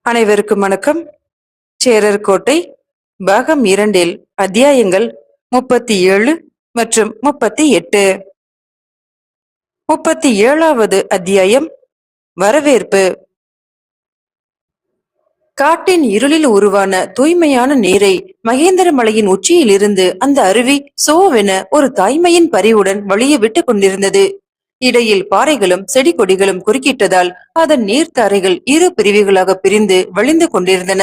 அனைவருக்கும் வணக்கம். சேரர் கோட்டை பாகம் 2 அத்தியாயங்கள் 37 மற்றும் 38. 37வது அத்தியாயம் வரவேற்பு. காட்டின் இருளில் உருவான தூய்மையான நீரை மகேந்திரமலையின் உச்சியில் இருந்து அந்த அருவி சோவென ஒரு தாய்மையின் பரிவுடன் வழிய விட்டு கொண்டிருந்தது. இடையில் பாறைகளும் செடி கொடிகளும் குறுக்கிட்டதால் அதன் நீர்த்தாரைகள் இரு பிரிவுகளாக பிரிந்து வழிந்து கொண்டிருந்தன.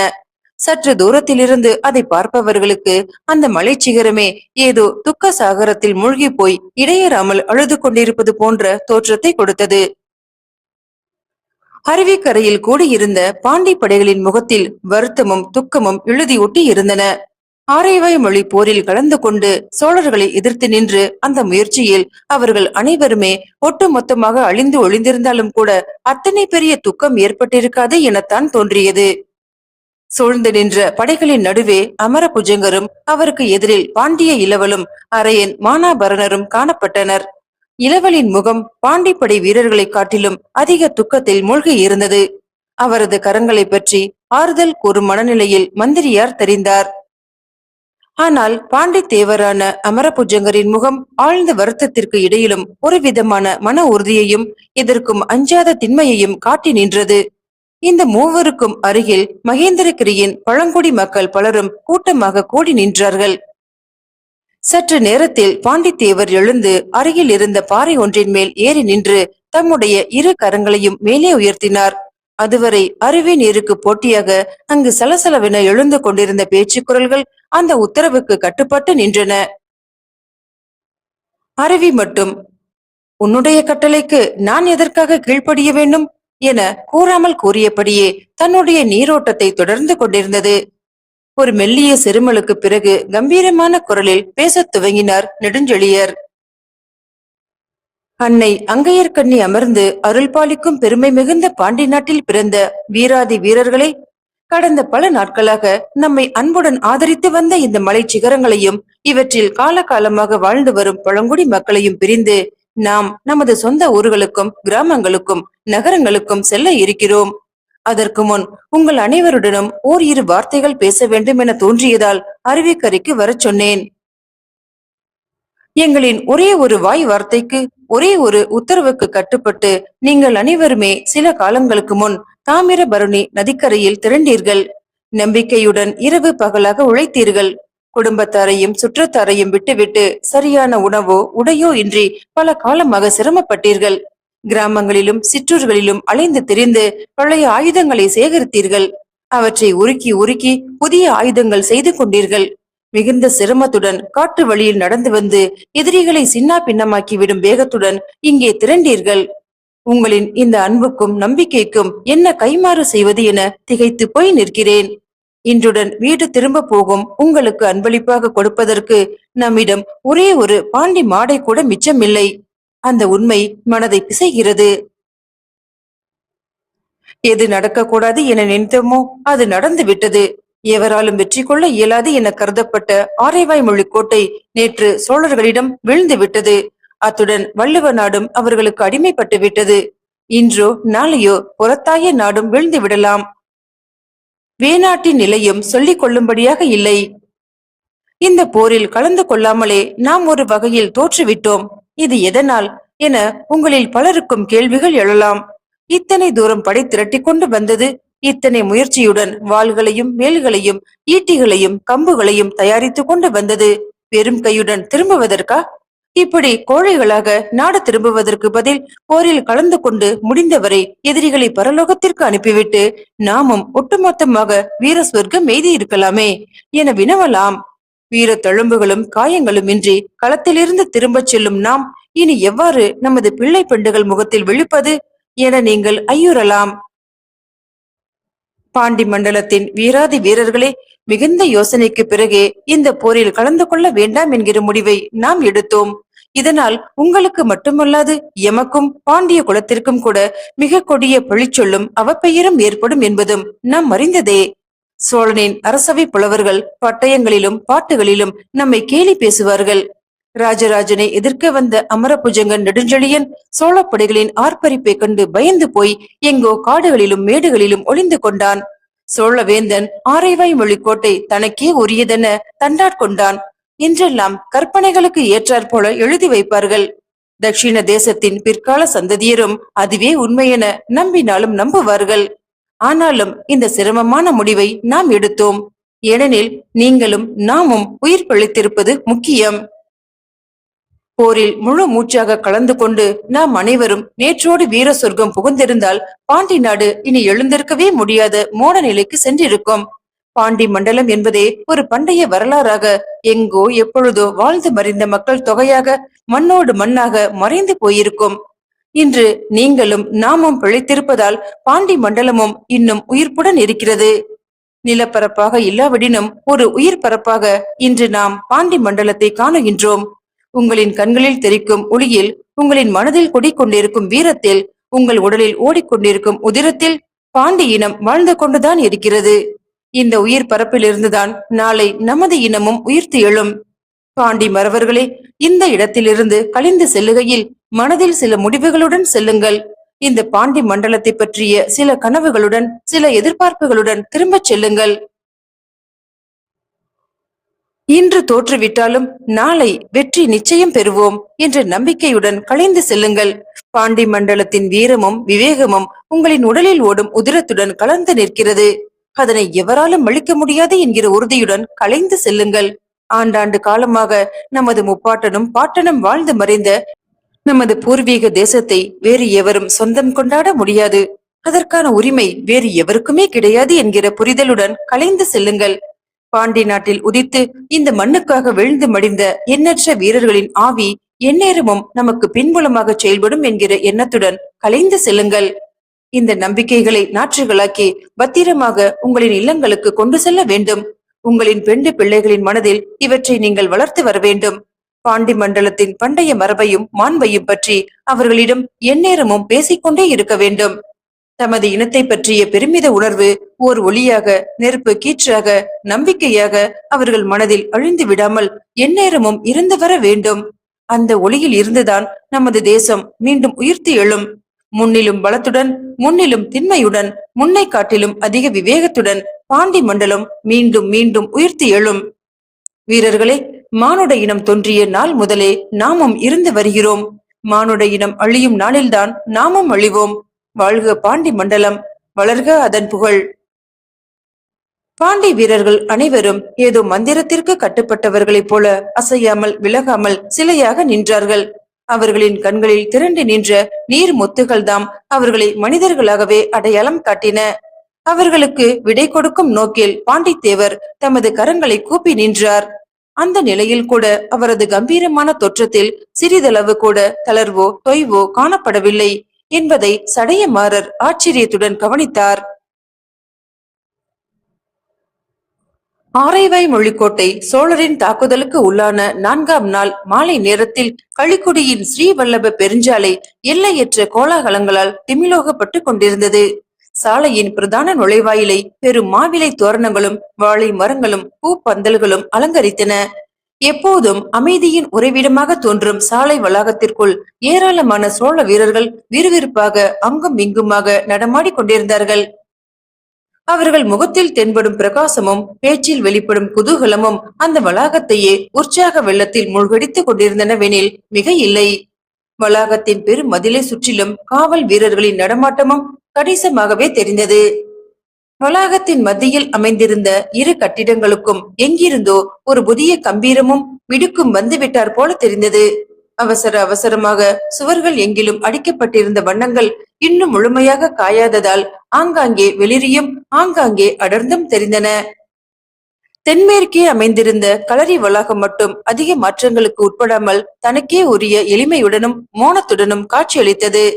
சற்று தூரத்திலிருந்து அதை பார்ப்பவர்களுக்கு அந்த மலைச்சிகரமே ஏதோ துக்க சாகரத்தில் மூழ்கி போய் இடையறாமல் அழுது கொண்டிருப்பது போன்ற தோற்றத்தை கொடுத்தது. அருவிக்கரையில் கூடியிருந்த பாண்டி படைகளின் முகத்தில் வருத்தமும் துக்கமும் எழுதி ஒட்டி இருந்தன. ஆரைவாய் மொழி போரில் கலந்து கொண்டு சோழர்களை எதிர்த்து நின்று அந்த முயற்சியில் அவர்கள் அனைவருமே ஒட்டு மொத்தமாக அழிந்து ஒளிந்திருந்தாலும் கூட அத்தனை பெரிய துக்கம் ஏற்பட்டிருக்காது எனத்தான் தோன்றியது. சூழ்ந்து நின்ற படைகளின் நடுவே அமர புஜங்கரும் அவருக்கு எதிரில் பாண்டிய இளவலும் அரையன் மானாபரணரும் காணப்பட்டனர். இளவலின் முகம் பாண்டிப்படை வீரர்களை காட்டிலும் அதிக துக்கத்தில் மூழ்கி இருந்தது. அவரது கரங்களை பற்றி ஆறுதல் கூறும் மனநிலையில் மந்திரியார் தெரிந்தார். ஆனால் பாண்டித்தேவரான அமரபுஜங்கரின் முகம் ஆழ்ந்த வருத்தத்திற்கு இடையிலும் ஒரு விதமான மன உறுதியையும் எதற்கும் அஞ்சாத திண்மையையும் காட்டி நின்றது. இந்த மூவருக்கும் அருகில் மகேந்திரகிரியின் பழங்குடி மக்கள் பலரும் கூட்டமாக கூடி நின்றார்கள். சற்று நேரத்தில் பாண்டித்தேவர் எழுந்து அருகில் இருந்த பாறை ஒன்றின் மேல் ஏறி நின்று தம்முடைய இரு கரங்களையும் மேலே உயர்த்தினார். அதுவரை அருவி நீருக்கு போட்டியாக அங்கு சலசலவென எழுந்து கொண்டிருந்த பேச்சு குரல்கள் அந்த உத்தரவுக்கு கட்டுப்பட்டு நின்றன. அருவி மட்டும், உன்னுடைய கட்டளைக்கு நான் எதற்காக கீழ்ப்படிய வேண்டும் என கூறாமல் கூறியபடியே தன்னுடைய நீரோட்டத்தை தொடர்ந்து கொண்டிருந்தது. ஒரு மெல்லிய செருமலுக்கு பிறகு கம்பீரமான குரலில் பேசத் துவங்கினார் நெடுஞ்செழியர். அன்னை அங்கையர்கண்ணி அமர்ந்து அருள் பாலிக்கும் பெருமை மிகுந்த பாண்டி நாட்டில் பிறந்த வீராதி வீரர்களே, கடந்த பல நாட்களாக நம்மை அன்புடன் ஆதரித்து வந்த இந்த மலை சிகரங்களையும் இவற்றில் காலகாலமாக வாழ்ந்து வரும் பழங்குடி மக்களையும் பிரிந்து நாம் நமது சொந்த ஊர்களுக்கும் கிராமங்களுக்கும் நகரங்களுக்கும் செல்ல இருக்கிறோம். அதற்கு முன் உங்கள் அனைவருடனும் ஓரிரு வார்த்தைகள் பேச வேண்டும் என தோன்றியதால் அருவிக்கரைக்கு வரச் சொன்னேன். எங்களின் ஒரே ஒரு வாய் வார்த்தைக்கு, ஒரே ஒரு உத்தரவுக்கு கட்டுப்பட்டு நீங்கள் அனைவருமே சில காலங்களுக்கு முன் தாமிரபரணி நதிக்கரையில் திரண்டீர்கள். நம்பிக்கையுடன் இரவு பகலாக உழைத்தீர்கள். குடும்பத்தாரையும் சுற்றத்தாரையும் விட்டுவிட்டு சரியான உணவோ உடையோ இன்றி பல காலமாக சிரமப்பட்டீர்கள். கிராமங்களிலும் சிற்றூர்களிலும் அலைந்து திரிந்து பழைய ஆயுதங்களை சேகரித்தீர்கள். அவற்றை உருக்கி உருக்கி புதிய ஆயுதங்கள் செய்து கொண்டீர்கள். மிகுந்த சிரமத்துடன் காட்டு வழியில் நடந்து வந்து எதிரிகளை சின்னா பின்னமாக்கிவிடும் வேகத்துடன் இங்கே திரண்டீர்கள். உங்களின் இந்த அன்புக்கும் நம்பிக்கைக்கும் என்ன கைமாறு செய்வது என திகைத்து போய் நிற்கிறேன். இன்றுடன் வீடு திரும்ப போகும் உங்களுக்கு அன்பளிப்பாக கொடுப்பதற்கு நம்மிடம் ஒரே ஒரு பாண்டி மாடை கூட மிச்சமில்லை. அந்த உண்மை மனதை பிசைகிறது. எது நடக்கக்கூடாது என நினைத்தோமோ அது நடந்து விட்டது. எவராலும் வெற்றி கொள்ள இயலாது என கருதப்பட்ட ஆரைவாய் மொழி கோட்டை நேற்று சோழர்களிடம் விழுந்து விட்டது. அத்துடன் வள்ளுவ நாடும் அவர்களுக்கு அடிமைப்பட்டு விட்டது. இன்றோ நாளையோ புறத்தாய நாடும் விழுந்து விடலாம். வேநாட்டின் நிலையும் சொல்லிக் கொள்ளும்படியாக இல்லை. இந்த போரில் கலந்து கொள்ளாமலே நாம் ஒரு வகையில் தோற்றுவிட்டோம். இது எதனால் என உங்களில் பலருக்கும் கேள்விகள் எழலாம். இத்தனை தூரம் படை திரட்டி கொண்டு வந்தது, இத்தனை முயற்சியுடன் வாள்களையும் வேல்களையும் ஈட்டிகளையும் கம்புகளையும் தயாரித்து கொண்டு வந்தது வெறும் கையுடன் திரும்புவதற்கா? இப்படி கோழைகளாக நாடு திரும்புவதற்கு பதில் போரில் கலந்து கொண்டு முடிந்தவரை எதிரிகளை பரலோகத்திற்கு அனுப்பிவிட்டு நாமும் ஒட்டுமொத்தமாக வீர சொர்க்கம் எய்தி இருக்கலாமே என வினவலாம். வீர தழும்புகளும் காயங்களும் இன்றி களத்திலிருந்து திரும்பச் செல்லும் நாம் இனி எவ்வாறு நமது பிள்ளை பெண்டுகள் முகத்தில் விழிப்பது என நீங்கள் ஐயுறலாம். பாண்டி மண்டலத்தின் வீராதி வீரர்களே, மிகுந்த யோசனைக்கு பிறகே இந்த போரில் கலந்து கொள்ள வேண்டாம் என்கிற முடிவை நாம் எடுத்தோம். இதனால் உங்களுக்கு மட்டுமல்லாது எமக்கும் பாண்டிய குலத்திற்கும் கூட மிக கொடிய பழிச்சொல்லும் அவப்பெயரும் ஏற்படும் என்பதும் நாம் அறிந்ததே. சோழனின் அரசவை புலவர்கள் பட்டயங்களிலும் பாட்டுகளிலும் நம்மை கேலி பேசுவார்கள். ராஜராஜனை எதிர்க்க வந்த அமரபுஜங்கன் நெடுஞ்செழியன் சோழப்படைகளின் ஆர்ப்பரிப்பை கண்டு பயந்து போய் எங்கோ காடுகளிலும் மேடுகளிலும் ஒளிந்து கொண்டான். சோழவேந்தன் ஆரைவாய் மொழிக்கோட்டை தனக்கே உரியதென தண்டாட்கொண்டான் என்றெல்லாம் கற்பனைகளுக்கு ஏற்றாற் போல எழுதி வைப்பார்கள். தட்சிண தேசத்தின் பிற்கால சந்ததியரும் அதுவே உண்மையென நம்பினாலும் நம்புவார்கள். ஆனாலும் இந்த சிரமமான முடிவை நாம் எடுத்தோம். ஏனெனில் நீங்களும் நாமும் உயிர் பிழைத்திருப்பது முக்கியம். போரில் முழு மூச்சாக கலந்து கொண்டு நாம் அனைவரும் நேற்றோடு வீர சொர்க்கம் புகுந்திருந்தால் பாண்டி நாடு இனி எழுந்திருக்கவே முடியாத மோட நிலைக்கு சென்றிருக்கும். பாண்டி மண்டலம் என்பதே ஒரு பண்டைய வரலாறாக எங்கோ எப்பொழுதோ வாழ்ந்து மறைந்த மக்கள் தொகையாக மண்ணோடு மண்ணாக மறைந்து போயிருக்கும். இன்று நீங்களும் நாமும் பிழைத்திருப்பதால் பாண்டி மண்டலமும் இன்னும் உயிர்ப்புடன் இருக்கிறது. நிலப்பரப்பாக இல்லாவிடினும் ஒரு உயிர் பரப்பாக இன்று நாம் பாண்டி மண்டலத்தை காணுகின்றோம். உங்களின் கண்களில் தெரிக்கும் ஒளியில், உங்களின் மனதில் கொண்டிருக்கும் வீரத்தில், உங்கள் உடலில் ஓடிக்கொண்டிருக்கும் உதிரத்தில் பாண்டி இனம் வாழ்ந்து கொண்டுதான் இருக்கிறது. இந்த உயிர் பரப்பிலிருந்துதான் நாளை நமது இனமும் உயிர்த்து எழும். பாண்டி மறவர்களே, இந்த இடத்திலிருந்து கழிந்து செல்லுகையில் மனதில் சில முடிவுகளுடன் செல்லுங்கள். இந்த பாண்டி மண்டலத்தை பற்றிய சில கனவுகளுடன், சில எதிர்பார்ப்புகளுடன் திரும்பச் செல்லுங்கள். இன்று தோற்றுவிட்டாலும் நாளை வெற்றி நிச்சயம் பெறுவோம் என்ற நம்பிக்கையுடன் கலைந்து செல்லுங்கள். பாண்டி மண்டலத்தின் வீரமும் விவேகமும் உங்களின் உடலில் ஓடும் உதிரத்துடன் கலந்து நிற்கிறது. அதனை எவராலும் அழிக்க முடியாது என்கிற உறுதியுடன் கலைந்து செல்லுங்கள். ஆண்டாண்டு காலமாக நமது முப்பாட்டனும் பாட்டனும் வாழ்ந்து மறைந்த நமது பூர்வீக தேசத்தை வேறு எவரும் சொந்தம் கொண்டாட முடியாது. அதற்கான உரிமை வேறு எவருக்குமே கிடையாது என்கிற புரிதலுடன் கலைந்து செல்லுங்கள். பாண்டி நாட்டில் உதித்து இந்த மண்ணுக்காக விழுந்து மடிந்த எண்ணற்ற வீரர்களின் ஆவி எந்நேரமும் நமக்கு பின்புலமாக செயல்படும் என்கிற எண்ணத்துடன் கலைந்து செல்லுங்கள். இந்த நம்பிக்கைகளை நாற்றுகளாக்கி பத்திரமாக உங்களின் இல்லங்களுக்கு கொண்டு செல்ல வேண்டும். உங்களின் பெண்டு பிள்ளைகளின் மனதில் இவற்றை நீங்கள் வளர்த்து வர வேண்டும். பாண்டி மண்டலத்தின் பண்டைய மரபையும் மாண்பையும் பற்றி அவர்களிடம் எந்நேரமும் பேசிக்கொண்டே இருக்க வேண்டும். தமது இனத்தை பற்றிய பெருமித உணர்வு ஓர் ஒளியாக, நெருப்பு கீற்றாக, நம்பிக்கையாக அவர்கள் மனதில் அழிந்து விடாமல் எந்நேரமும் இருந்து வர வேண்டும். அந்த ஒளியில் இருந்துதான் நமது தேசம் மீண்டும் உயிர்த்து எழும். முன்னிலும் பலத்துடன், முன்னிலும் திண்மையுடன், முன்னை காட்டிலும் அதிக விவேகத்துடன் பாண்டி மண்டலம் மீண்டும் மீண்டும் உயிர்த்து எழும். வீரர்களே, மானுட இனம் தோன்றிய நாள் முதலே நாமும் இருந்து வருகிறோம். மானுட இனம் அழியும் நாளில்தான் நாமும் அழிவோம். வாழ்க பாண்டி மண்டலம், வளர்க அதன் புகழ். பாண்டி வீரர்கள் அனைவரும் ஏதோ மந்திரத்திற்கு கட்டுப்பட்டவர்களைப் போல அசையாமல் விலகாமல் சிலையாக நின்றார்கள். அவர்களின் கண்களில் திரண்டு நின்ற நீர் முத்துகள் தாம் அவர்களை மனிதர்களாகவே அடையாளம் காட்டின. அவர்களுக்கு விடை கொடுக்கும் நோக்கில் பாண்டித்தேவர் தமது கரங்களை கூப்பி நின்றார். அந்த நிலையில் கூட அவரது கம்பீரமான தோற்றத்தில் சிறிதளவு கூட தளர்வோ தொய்வோ காணப்படவில்லை என்பதை சடையமாறர் ஆச்சரியத்துடன் கவனித்தார். ஆரைவாய் மொழிக்கோட்டை சோழரின் தாக்குதலுக்கு உள்ளான 4ஆம் நாள் மாலை நேரத்தில் களிக்குடியின் ஸ்ரீவல்லப பெருஞ்சாலை எல்லையற்ற கோலாகலங்களால் திமிலோகப்பட்டு கொண்டிருந்தது. சாலையின் பிரதான நுழைவாயிலை பெரும் மாவிலை தோரணங்களும் வாழை மரங்களும் பூ பந்தல்களும் அலங்கரித்தன. எப்போதும் அமைதியின் உறைவிடமாக தோன்றும் சாலை வளாகத்திற்குள் ஏராளமான சோழ வீரர்கள் விறுவிறுப்பாக அங்கும் இங்குமாக நடமாடி கொண்டிருந்தார்கள். அவர்கள் முகத்தில் தென்படும் பிரகாசமும் பேச்சில் வெளிப்படும் குதூகலமும் அந்த வளாகத்தையே உற்சாக வெள்ளத்தில் மூழ்கடித்துக் கொண்டிருந்தனவெனில் மிக இல்லை. வளாகத்தின் பெரும் மதிலை சுற்றிலும் காவல் வீரர்களின் நடமாட்டமும் கணிசமாகவே தெரிந்தது. வளாகத்தின் மத்தியில் அமைந்திருந்த இரு கட்டிடங்களுக்கும் எங்கிருந்தோ ஒரு புதிய கம்பீரமும் மிடுக்கும் வந்துவிட்டார் போல தெரிந்தது. அவசர அவசரமாக சுவர்கள் எங்கிலும் அடிக்கப்பட்டிருந்த வண்ணங்கள் இன்னும் முழுமையாக காயாததால் ஆங்காங்கே வெளிரியும் ஆங்காங்கே அடர்ந்தும் தெரிந்தன. தென்மேற்கே அமைந்திருந்த களரி வளாகம் மட்டும் அதிக மாற்றங்களுக்கு உட்படாமல் தனக்கே உரிய எளிமையுடனும் மோனத்துடனும் காட்சியளித்தது.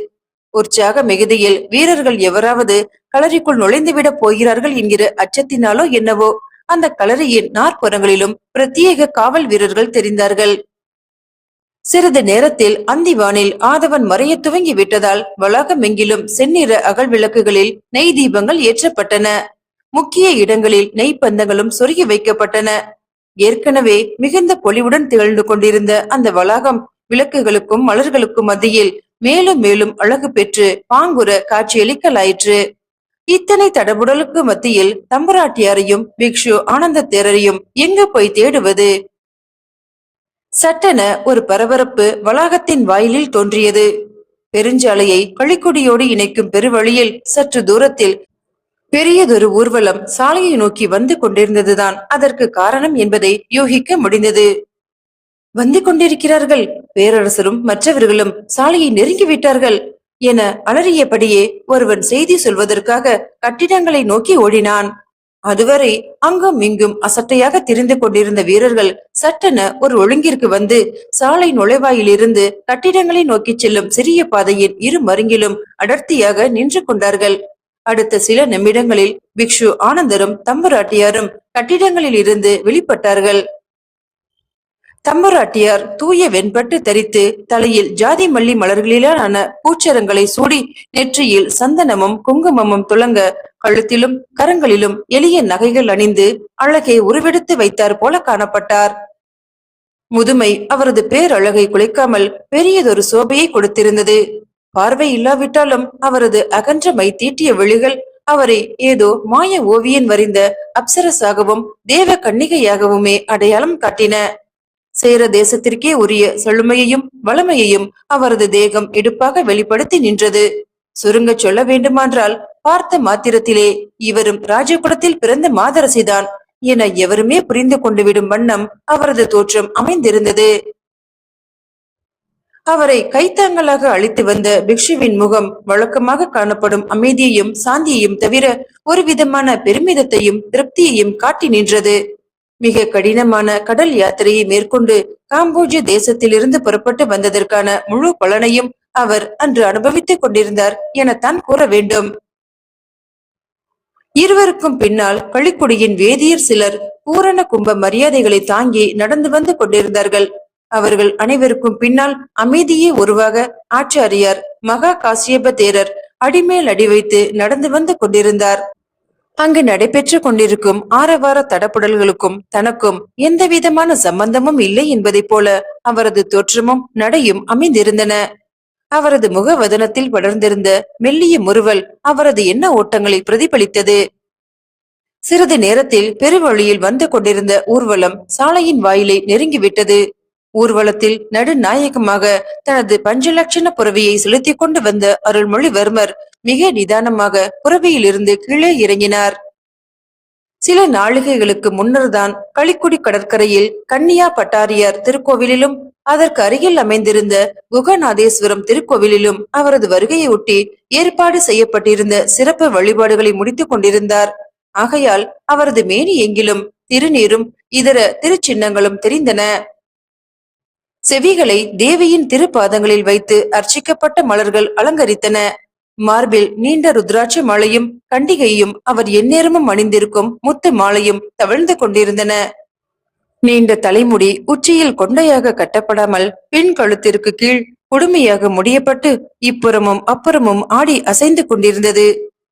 உற்சாக மிகுதியில் வீரர்கள் எவராவது களரிக்குள் நுழைந்துவிடப் போகிறார்கள் என்கிற அச்சத்தினாலோ என்னவோ அந்த களரியின் நாற்புறங்களிலும் பிரத்யேக காவல் வீரர்கள் தெரிந்தார்கள். சிறிது நேரத்தில் அந்திவானில் ஆதவன் மறைய துவங்கி விட்டதால் வளாகம் எங்கிலும் செந்நிற அகல் விளக்குகளில் நெய் தீபங்கள் ஏற்றப்பட்டன. முக்கிய இடங்களில் நெய் பந்தங்களும் சொருகி வைக்கப்பட்டன. ஏற்கனவே மிகுந்த பொலிவுடன் திகழ்ந்து கொண்டிருந்த அந்த வளாகம் விளக்குகளுக்கும் மலர்களுக்கும் மத்தியில் மேலும் மேலும் அழகு பெற்று பாங்குற காட்சியளிக்கலாயிற்று. இத்தனை தடபுடலுக்கு மத்தியில் தம்புராட்டியாரையும் பிக்ஷு ஆனந்த தேரரையும் எங்கு போய் தேடுவது? சட்டென ஒரு பரபரப்பு வளாகத்தின் வாயிலில் தோன்றியது. பெருஞ்சாலையை கழிக்குடியோடு இணைக்கும் பெருவழியில் சற்று தூரத்தில் பெரியதொரு ஊர்வலம் சாலையை நோக்கி வந்து கொண்டிருந்ததுதான் அதற்கு காரணம் என்பதை யூகிக்க முடிந்தது. வந்து கொண்டிருக்கிறார்கள், பேரரசரும் மற்றவர்களும் சாலையை நெருங்கிவிட்டார்கள் என அலறியபடியே ஒருவன் செய்தி சொல்வதற்காக கட்டிடங்களை நோக்கி ஓடினான். அதுவரை அங்கும் இங்கும் அசட்டையாக திரிந்து கொண்டிருந்த வீரர்கள் சட்டென ஒரு ஒழுங்கிற்கு வந்து சாலை நுழைவாயிலிருந்து கட்டிடங்களை நோக்கி செல்லும் சிறிய பாதையின் இரு மருங்கிலும் அடர்த்தியாக நின்று கொண்டார்கள். அடுத்த சில நிமிடங்களில் பிக்ஷு ஆனந்தரும் தம்புராட்டியாரும் கட்டிடங்களில் இருந்து வெளிப்பட்டார்கள். தம்புராட்டியார் தூய வெண்பட்டு தரித்து தலையில் ஜாதி மல்லி மலர்களிலான பூச்சரங்களை சூடி நெற்றியில் சந்தனமும் குங்குமமும் துளங்க கழுத்திலும் கரங்களிலும் எளிய நகைகள் அணிந்து அழகை உருவெடுத்து வைத்தார் போல காணப்பட்டார். முதுமை அவரது பேரழகை குலைக்காமல் பெரியதொரு சோபையை கொடுத்திருந்தது. பார்வை இல்லாவிட்டாலும் அவரது அகன்ற மை தீட்டிய விழிகள் அவரை ஏதோ மாய ஓவியன் வரைந்த அப்சரசாகவும் தேவ கன்னிகையாகவுமே அடையாளம் காட்டின. சேர தேசத்திற்கே உரிய செழுமையையும் வளமையையும் அவரது தேகம் எடுப்பாக வெளிப்படுத்தி நின்றது. சுருங்க சொல்ல வேண்டுமென்றால் பார்த்த மாத்திரத்திலே இவரும் ராஜகுலத்தில் பிறந்த மாதரசிதான் என எவருமே புரிந்து கொண்டு விடும் வண்ணம் அவரது தோற்றம் அமைந்திருந்தது. அவரை கைத்தாங்கலாக அழைத்து வந்த பிக்ஷுவின் முகம் வழக்கமாக காணப்படும் அமைதியையும் சாந்தியையும் தவிர ஒரு விதமான பெருமிதத்தையும் திருப்தியையும் காட்டி நின்றது. மிக கடினமான கடல் யாத்திரையை மேற்கொண்டு காம்போஜிய தேசத்திலிருந்து புறப்பட்டு வந்ததற்கான முழு பலனையும் அவர் அன்று அனுபவித்துக் கொண்டிருந்தார் எனத்தான் கூற வேண்டும். இருவருக்கும் பின்னால் கழிக்குடியின் வேதியர் சிலர் பூரண கும்ப மரியாதைகளை தாங்கி நடந்து வந்து கொண்டிருந்தார்கள். அவர்கள் அனைவருக்கும் பின்னால் அமைதியே உருவாக ஆச்சாரியார் மகா காசியப தேரர் அடிமேல் அடி வைத்து நடந்து வந்து கொண்டிருந்தார். அங்கு நடைபெற்று கொண்டிருக்கும் ஆரவார தடப்புடல்களுக்கும் தனக்கும் எந்த விதமான சம்பந்தமும் இல்லை என்பதை போல அவரது தோற்றமும் நடையும் அமைந்திருந்தன. அவரது முகவதனத்தில் படர்ந்திருந்த மெல்லிய முறுவல் அவரது எண்ண ஓட்டங்களை பிரதிபலித்தது. சிறிது நேரத்தில் பெருவழியில் வந்து கொண்டிருந்த ஊர்வலம் சாலையின் வாயிலை நெருங்கிவிட்டது. ஊர்வலத்தில் நடுநாயகமாக தனது பஞ்சலட்சண புறவியை செலுத்திக் கொண்டு வந்த அருள்மொழிவர்மர் மிக நிதானமாக புறவியிலிருந்து கீழே இறங்கினார். சில நாளிகைகளுக்கு முன்னர் தான் களிக்குடி கடற்கரையில் கன்னியா பட்டாரியார் திருக்கோவிலிலும் அதற்கு அருகில் அமைந்திருந்த குகநாதேஸ்வரம் திருக்கோவிலிலும் அவரது வருகையை ஒட்டி ஏற்பாடு செய்யப்பட்டிருந்த சிறப்பு வழிபாடுகளை முடித்துக் கொண்டிருந்தார். ஆகையால் அவரது மேனி எங்கிலும் திருநீரும் இதர திருச்சின்னங்களும் தெரிந்தன. செவிகளை தேவியின் திருப்பாதங்களில் வைத்து அர்ச்சிக்கப்பட்ட மலர்கள் அலங்கரித்தன. மார்பில் நீண்ட ருத்ராட்ச மாலையும் கண்டிகையும் அவர் எந்நேரமும் அணிந்திருக்கும் முத்து மாலையும் தவழ்ந்து கொண்டிருந்தன. நீண்ட தலைமுடி உச்சியில் கொண்டையாக கட்டப்படாமல் பின் கழுத்திற்கு கீழ் குடுமையாக முடியப்பட்டு இப்புறமும் அப்புறமும் ஆடி அசைந்து கொண்டிருந்தது.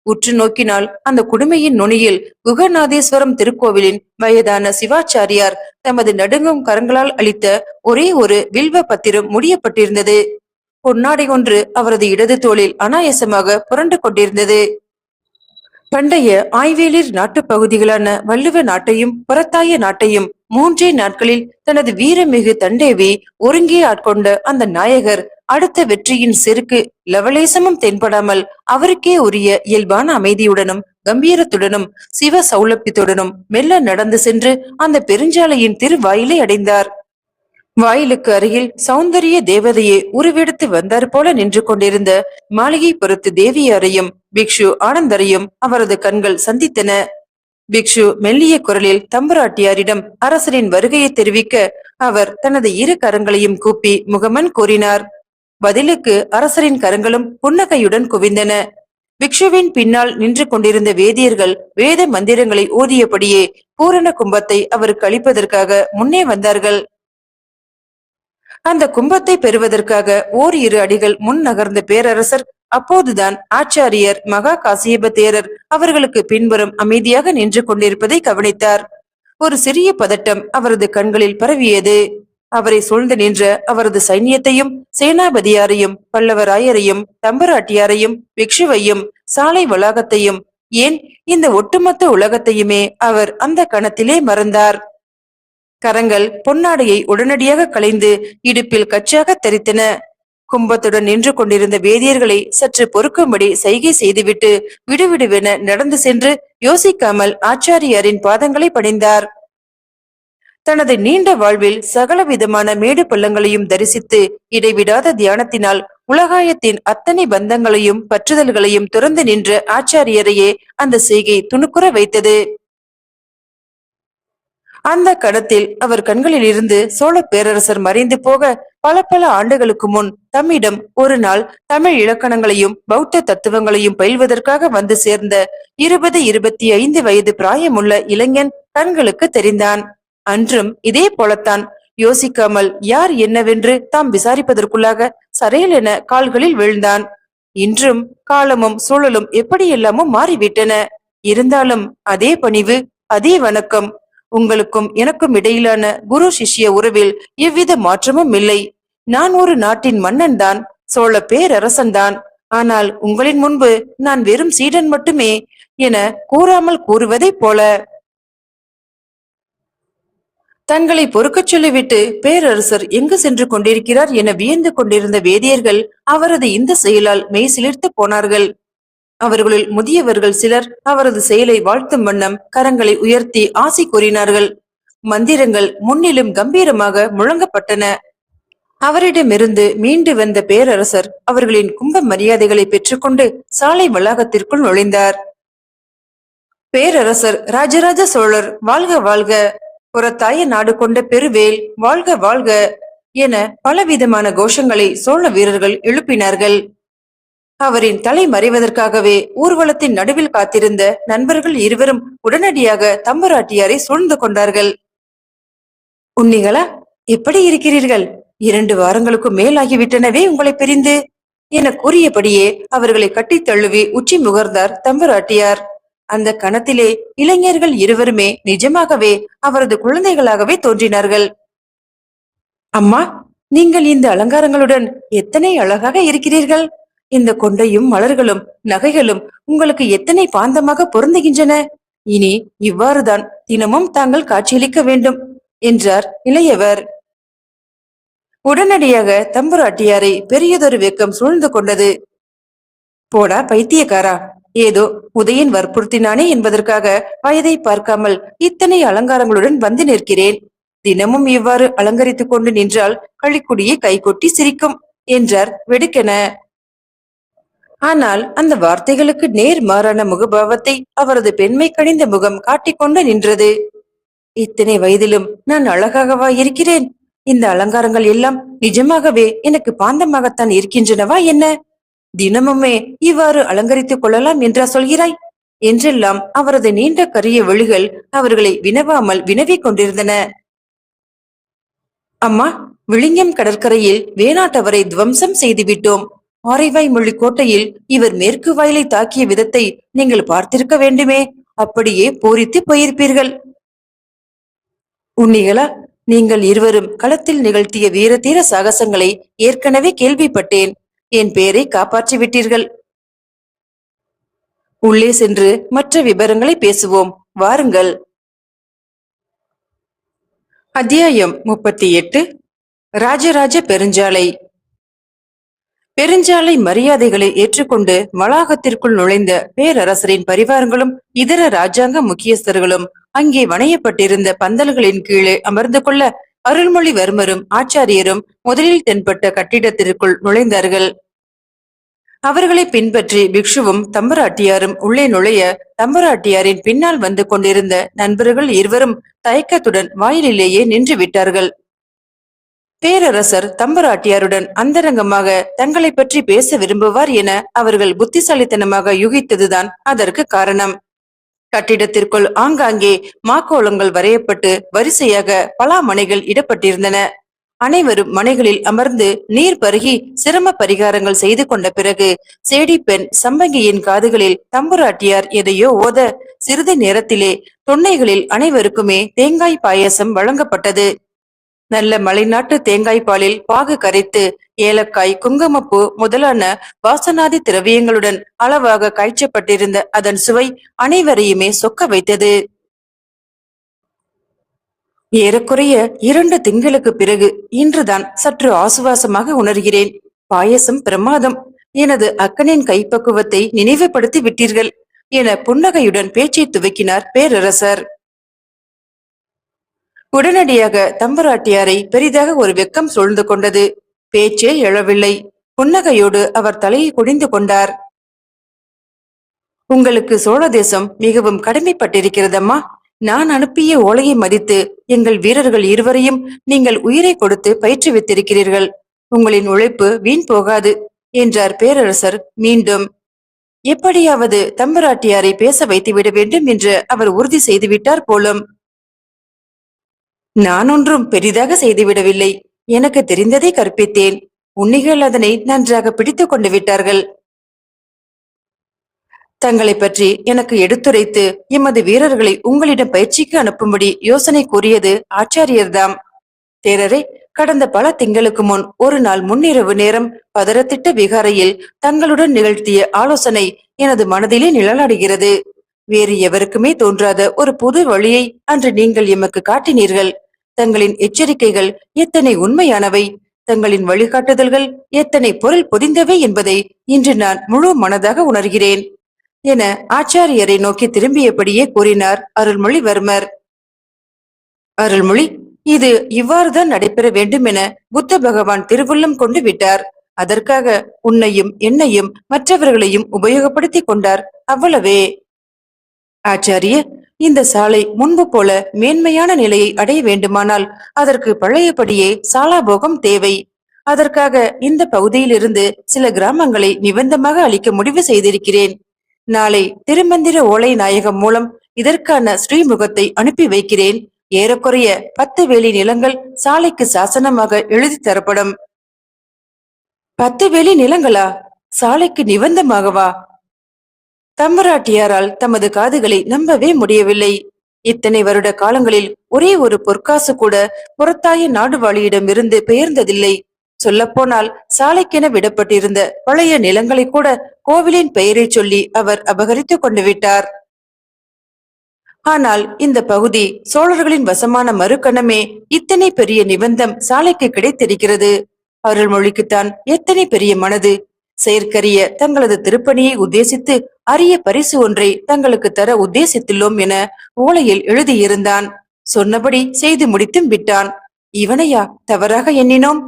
உற்று நோக்கினால் அந்த குடுமையின் நுனியில் குகநாதேஸ்வரம் திருக்கோவிலின் வயதான சிவாச்சாரியார் தமது நடுங்கும் கரங்களால் அளித்த ஒரே ஒரு வில்வ பத்திரம் முடியப்பட்டிருந்தது. பொன்னாடை ஒன்று அவரது இடது தோளில் அனாயசமாக புரண்டு கொண்டிருந்தது. பண்டைய ஆய்வேலிர் நாட்டு பகுதிகளான வள்ளுவ நாட்டையும் புறத்தாய நாட்டையும் 3 நாட்களில் தனது வீரமிகு தண்டேவி ஒருங்கே ஆட்கொண்ட அந்த நாயகர் அடுத்த வெற்றியின் செருக்கு லவலேசமும் தென்படாமல் அவருக்கே உரிய இயல்பான அமைதியுடனும் கம்பீரத்துடனும் சிவ சௌலபியத்துடனும் மெல்ல நடந்து சென்று அந்த பெருஞ்சாலையின் திருவாயிலை அடைந்தார். வாயிலுக்கு அருகில் சௌந்தரிய தேவதையை உருவெடுத்து வந்தார் போல நின்று கொண்டிருந்த மாளிகை பொறுத்து தேவியாரையும் பிக்ஷு ஆனந்தரையும் அவரது கண்கள் சந்தித்தன. பிக்ஷு மெல்லிய குரலில் தம்புராட்டியாரிடம் அரசரின் வருகையை தெரிவிக்க அவர் தனது இரு கரங்களையும் கூப்பி முகமன் கூறினார். பதிலுக்கு அரசரின் கரங்களும் புன்னகையுடன் குவிந்தன. பிக்ஷுவின் பின்னால் நின்று கொண்டிருந்த வேதியர்கள் வேத மந்திரங்களை ஓதியபடியே பூரண கும்பத்தை அவருக்கு அளிப்பதற்காக முன்னே வந்தார்கள். அந்த கும்பத்தை பெறுவதற்காக 1-2 அடிகள் முன் நகர்ந்த பேரரசர் அப்போதுதான் ஆச்சாரியர் மகா காசியப தேரர் அவர்களுக்கு பின்புறம் அமைதியாக நின்று கொண்டிருப்பதை கவனித்தார். ஒரு சிறிய பதட்டம் அவரது கண்களில் பரவியது. அவரை சூழ்ந்து நின்ற அவரது சைன்யத்தையும் சேனாபதியாரையும் பல்லவராயரையும் தம்பராட்டியாரையும் பிக்ஷுவையும் சாலை வளாகத்தையும் ஏன், இந்த ஒட்டுமொத்த உலகத்தையுமே அவர் அந்த கணத்திலே மறந்தார். கரங்கள் பொன்னாடையை உடனடியாக களைந்து இடுப்பில் கச்சாக தரித்தன. கும்பத்துடன் நின்று கொண்டிருந்த வேதியர்களை சற்று பொறுக்கும்படி சைகை செய்துவிட்டு விடுவிடுவென நடந்து சென்று யோசிக்காமல் ஆச்சாரியாரின் பாதங்களை பணிந்தார். தனது நீண்ட வாழ்வில் சகல விதமான மேடு பள்ளங்களையும் தரிசித்து இடைவிடாத தியானத்தினால் உலகாயத்தின் அத்தனை பந்தங்களையும் பற்றுதல்களையும் துறந்து நின்ற ஆச்சாரியரையே அந்த செய்கை துணுக்குற வைத்தது. அந்த கடத்தில் அவர் கண்களில் இருந்து சோழ பேரரசர் மறைந்து போக பல பல ஆண்டுகளுக்கு முன் தம்மிடம் ஒரு நாள் தமிழ் இலக்கணங்களையும் பௌத்த தத்துவங்களையும் பயில்வதற்காக வந்து சேர்ந்த 20-25 வயது பிராயமுள்ள இளைஞன் கண்களுக்கு தெரிந்தான். அன்றும் இதே போலத்தான். யோசிக்காமல் யார் என்னவென்று தாம் விசாரிப்பதற்குள்ளாக சரையல் என கால்களில் விழுந்தான். இன்றும் காலமும் சூழலும் எப்படியெல்லாமும் மாறிவிட்டன. இருந்தாலும் அதே பணிவு, அதே வணக்கம். உங்களுக்கும் எனக்கும் இடையிலான குரு சிஷ்ய உறவில் எவ்வித மாற்றமும் இல்லை. நான் ஒரு நாட்டின் மன்னன் தான், சோழ பேரரசன்தான். ஆனால் உங்களின் முன்பு நான் வெறும் சீடன் மட்டுமே என கூறாமல் கூறுவதைப் போல. தங்களை பொறுக்கச் சொல்லிவிட்டு பேரரசர் எங்கு சென்று கொண்டிருக்கிறார் என வியந்து கொண்டிருந்த வேதியர்கள் அவரது இந்த செயலால் மெய் சிலிர்த்து போனார்கள். அவர்களுள் முதியவர்கள் சிலர் அவரது செயலை வாழ்த்தும் வண்ணம் கரங்களை உயர்த்தி ஆசி கூறினார்கள். மந்திரங்கள் முன்னிலும் கம்பீரமாக முழங்கப்பட்டன. அவரிடமிருந்து மீண்டு வந்த பேரரசர் அவர்களின் கும்ப மரியாதைகளை பெற்றுக்கொண்டு சாலை வளாகத்திற்குள் நுழைந்தார். பேரரசர் ராஜராஜ சோழர் வாழ்க வாழ்க, புறத்தாய நாடு கொண்ட பெருவேல் வாழ்க வாழ்க என பலவிதமான கோஷங்களை சோழ வீரர்கள் எழுப்பினார்கள். அவரின் தலை மறைவதற்காகவே ஊர்வலத்தின் நடுவில் காத்திருந்த நண்பர்கள் இருவரும் உடனடியாக தம்புராட்டியாரை சூழ்ந்து கொண்டார்கள். உன்னிகளா, எப்படி இருக்கிறீர்கள்? 2 வாரங்களுக்கு மேலாகிவிட்டனவே உங்களை பிரிந்து என கூறியபடியே அவர்களை கட்டி தழுவி உச்சி முகர்ந்தார் தம்புராட்டியார். அந்த கணத்திலே இளைஞர்கள் இருவருமே நிஜமாகவே அவரது குழந்தைகளாகவே தோன்றினார்கள். அம்மா, நீங்கள் இந்த அலங்காரங்களுடன் எத்தனை அழகாக இருக்கிறீர்கள்! இந்த கொண்டையும் மலர்களும் நகைகளும் உங்களுக்கு எத்தனை பாந்தமாக பொருந்துகின்றன! இனி இவ்வாறுதான் தினமும் தாங்கள் காட்சியளிக்க வேண்டும் என்றார் இளையவர். உடனடியாக தம்புராட்டியாரை பெரியதொரு வெக்கம் சூழ்ந்து கொண்டது. போடா பைத்தியக்காரா, ஏதோ உதயன் வற்புறுத்தினானே என்பதற்காக வயதை பார்க்காமல் இத்தனை அலங்காரங்களுடன் வந்து நிற்கிறேன். தினமும் இவ்வாறு அலங்கரித்துக் கொண்டு நின்றால் களிக்குடியை கைகொட்டி சிரிக்கும் என்றார் வெடுக்கென. ஆனால் அந்த வார்த்தைகளுக்கு நேர் மாறான முகபாவத்தை அவரது பெண்மை கணிந்த முகம் காட்டிக்கொண்டு நின்றது. இத்தனை வயதிலும் நான் அழகாகவா இருக்கிறேன்? இந்த அலங்காரங்கள் எல்லாம் நிஜமாகவே எனக்கு பாந்தமாகத்தான் இருக்கின்றனவா என்ன? தினமுமே இவ்வாறு அலங்கரித்துக் கொள்ளலாம் என்றா சொல்கிறாய் என்றெல்லாம் அவரது நீண்ட கரிய விழிகள் அவர்களை வினவாமல் வினவிக் கொண்டிருந்தன. அம்மா, விழிஞம் கடற்கரையில் வேணாட்டவரை துவம்சம் செய்துவிட்டோம். ஆரைவாய்மொழி கோட்டையில் இவர் மேற்கு வாயிலை தாக்கிய விதத்தை நீங்கள் பார்த்திருக்க வேண்டுமே. அப்படியே பூரித்து போயிருப்பீர்கள். உன்னிகளா, நீங்கள் இருவரும் களத்தில் நிகழ்த்திய வீரதீர சாகசங்களை ஏற்கனவே கேள்விப்பட்டேன். என் பேரை காப்பாற்றி விட்டீர்கள். உள்ளே சென்று மற்ற விவரங்களை பேசுவோம், வாருங்கள். அத்தியாயம் 38. ராஜராஜ பெருஞ்சாலை. பெருஞ்சாலை மரியாதைகளை ஏற்றுக்கொண்டு வளாகத்திற்குள் நுழைந்த பேரரசரின் பரிவாரங்களும் இதர ராஜாங்க முக்கியஸ்தர்களும் அங்கே வணையப்பட்டிருந்த பந்தல்களின் கீழே அமர்ந்து கொள்ள அருள்மொழிவர்மரும் ஆச்சாரியரும் முதலில் தென்பட்ட கட்டிடத்திற்குள் நுழைந்தார்கள். அவர்களை பின்பற்றி பிக்ஷுவும் தம்புராட்டியாரும் உள்ளே நுழைய தம்புராட்டியாரின் பின்னால் வந்து கொண்டிருந்த நண்பர்கள் இருவரும் தயக்கத்துடன் வாயிலேயே நின்று விட்டார்கள். பேரரசர் தம்புராட்டியாருடன் அந்தரங்கமாக தங்களை பற்றி பேச விரும்புவார் என அவர்கள் புத்திசாலித்தனமாக யூகித்ததுதான் அதற்கு காரணம். கட்டிடத்திற்குள் ஆங்காங்கே மாக்கோளங்கள் வரையப்பட்டு வரிசையாக பலாமனைகள் இடப்பட்டிருந்தன. அனைவரும் மனைகளில் அமர்ந்து நீர் பருகி சிரம பரிகாரங்கள் செய்து கொண்ட பிறகு சேடி பெண் சம்பங்கியின் காதுகளில் தம்புராட்டியார் எதையோ ஓத சிறிது நேரத்திலே தொன்னைகளில் அனைவருக்குமே தேங்காய் பாயசம் வழங்கப்பட்டது. நல்ல மலைநாட்டு தேங்காய் பாலில் பாகு கரைத்து ஏலக்காய் குங்குமப்பூ முதலான வாசனாதி திரவியங்களுடன் அளவாக காய்ச்சப்பட்டிருந்த அதன் சுவை அனைவரையுமே சொக்க வைத்தது. ஏறக்குறைய 2 திங்களுக்கு பிறகு இன்றுதான் சற்று ஆசுவாசமாக உணர்கிறேன். பாயசம் பிரமாதம். எனது அக்கனின் கைப்பக்குவத்தை நினைவுபடுத்தி விட்டீர்கள் என புன்னகையுடன் பேச்சை துவக்கினார் பேரரசர். உடனடியாக தம்பராட்டியாரை பெரிதாக ஒரு வெக்கம் சூழ்ந்து கொண்டது. பேச்சே எழவில்லை. புன்னகையோடு அவர் தலையை குனிந்து கொண்டார். உங்களுக்கு சோழ தேசம் மிகவும் கடமைப்பட்டிருக்கிறதம்மா. நான் அனுப்பிய ஓலையை மதித்து எங்கள் வீரர்கள் இருவரையும் நீங்கள் உயிரை கொடுத்து பயிற்றுவித்திருக்கிறீர்கள். உங்களின் உழைப்பு வீண் போகாது என்றார் பேரரசர் மீண்டும். எப்படியாவது தம்பராட்டியாரை பேச வைத்துவிட வேண்டும் என்று அவர் உறுதி செய்துவிட்டார் போலும். நான் ஒன்றும் பெரிதாக செய்துவிடவில்லை. எனக்கு தெரிந்ததை கற்பித்தேன். உன்னிகள் அதனை நன்றாக பிடித்துக் கொண்டு விட்டார்கள். தங்களை பற்றி எனக்கு எடுத்துரைத்து எமது வீரர்களை உங்களிடம் பயிற்சிக்கு அனுப்பும்படி யோசனை கூறியது ஆச்சாரியர்தாம். தேரரே, கடந்த பல திங்களுக்கு முன் ஒரு நாள் முன்னிரவு நேரம் பதரத்திட்ட விகாரையில் தங்களுடன் நிகழ்த்திய ஆலோசனை எனது மனதிலே நிழலாடுகிறது. வேறு எவருக்குமே தோன்றாத ஒரு புது வழியை அன்று நீங்கள் எமக்கு காட்டினீர்கள். தங்களின் எச்சரிக்கைகள் எத்தனை உண்மையானவை, தங்களின் வழிகாட்டுதல்கள் எத்தனை பொருள் பொதிந்தவை என்பதை இன்று நான் முழு மனதாக உணர்கிறேன் என ஆச்சாரியரை நோக்கி திரும்பியபடியே கூறினார் அருள்மொழிவர்மர். அருள்மொழி, இது இவ்வாறுதான் நடைபெற வேண்டும் என புத்த பகவான் திருவுள்ளம் கொண்டு விட்டார். அதற்காக உன்னையும் என்னையும் மற்றவர்களையும் உபயோகப்படுத்திக் கொண்டார், அவ்வளவே. ஆச்சாரிய, இந்த சாலை முன்பு போல மேன்மையான நிலையை அடைய வேண்டுமானால் அதற்கு பழையபடியே சாலாபோகம் தேவை. அதற்காக இந்த பகுதியிலிருந்து சில கிராமங்களை நிபந்தமாக அளிக்க முடிவு செய்திருக்கிறேன். நாளை திருமந்திர ஓலை நாயகம் மூலம் இதற்கான ஸ்ரீமுகத்தை அனுப்பி வைக்கிறேன். ஏறக்குறைய 10 வேலி நிலங்கள் சாலைக்கு சாசனமாக எழுதி தரப்படும். 10 வேலி நிலங்களா? சாலைக்கு நிபந்தமாகவா? தம்பராட்டியாரால் தமது காதுகளை நம்பவே முடியவில்லை. இத்தனை வருட காலங்களில் ஒரே ஒரு பொற்காசு கூட புறத்தாய நாடுவாளியிடமிருந்து பெயர்ந்ததில்லை. சொல்லப்போனால் சாலைக்கென விடப்பட்டிருந்த பழைய நிலங்களை கூட கோவிலின் பெயரை சொல்லி அவர் அபகரித்துக் கொண்டு விட்டார். ஆனால் இந்த பகுதி சோழர்களின் வசமான மறுகணமே இத்தனை பெரிய நிபந்தம் சாலைக்கு கிடைத்திருக்கிறது. அருள்மொழிக்குத்தான் எத்தனை பெரிய மனது! செயற்கரிய தங்களது திருப்பணியை உத்தேசித்து அரிய பரிசு ஒன்றை தங்களுக்கு தர உத்தேசித்துள்ளோம் என ஓலையில் எழுதியிருந்தான். சொன்னபடி செய்து முடித்தும் விட்டான். இவனையா தவறாக எண்ணினோம்?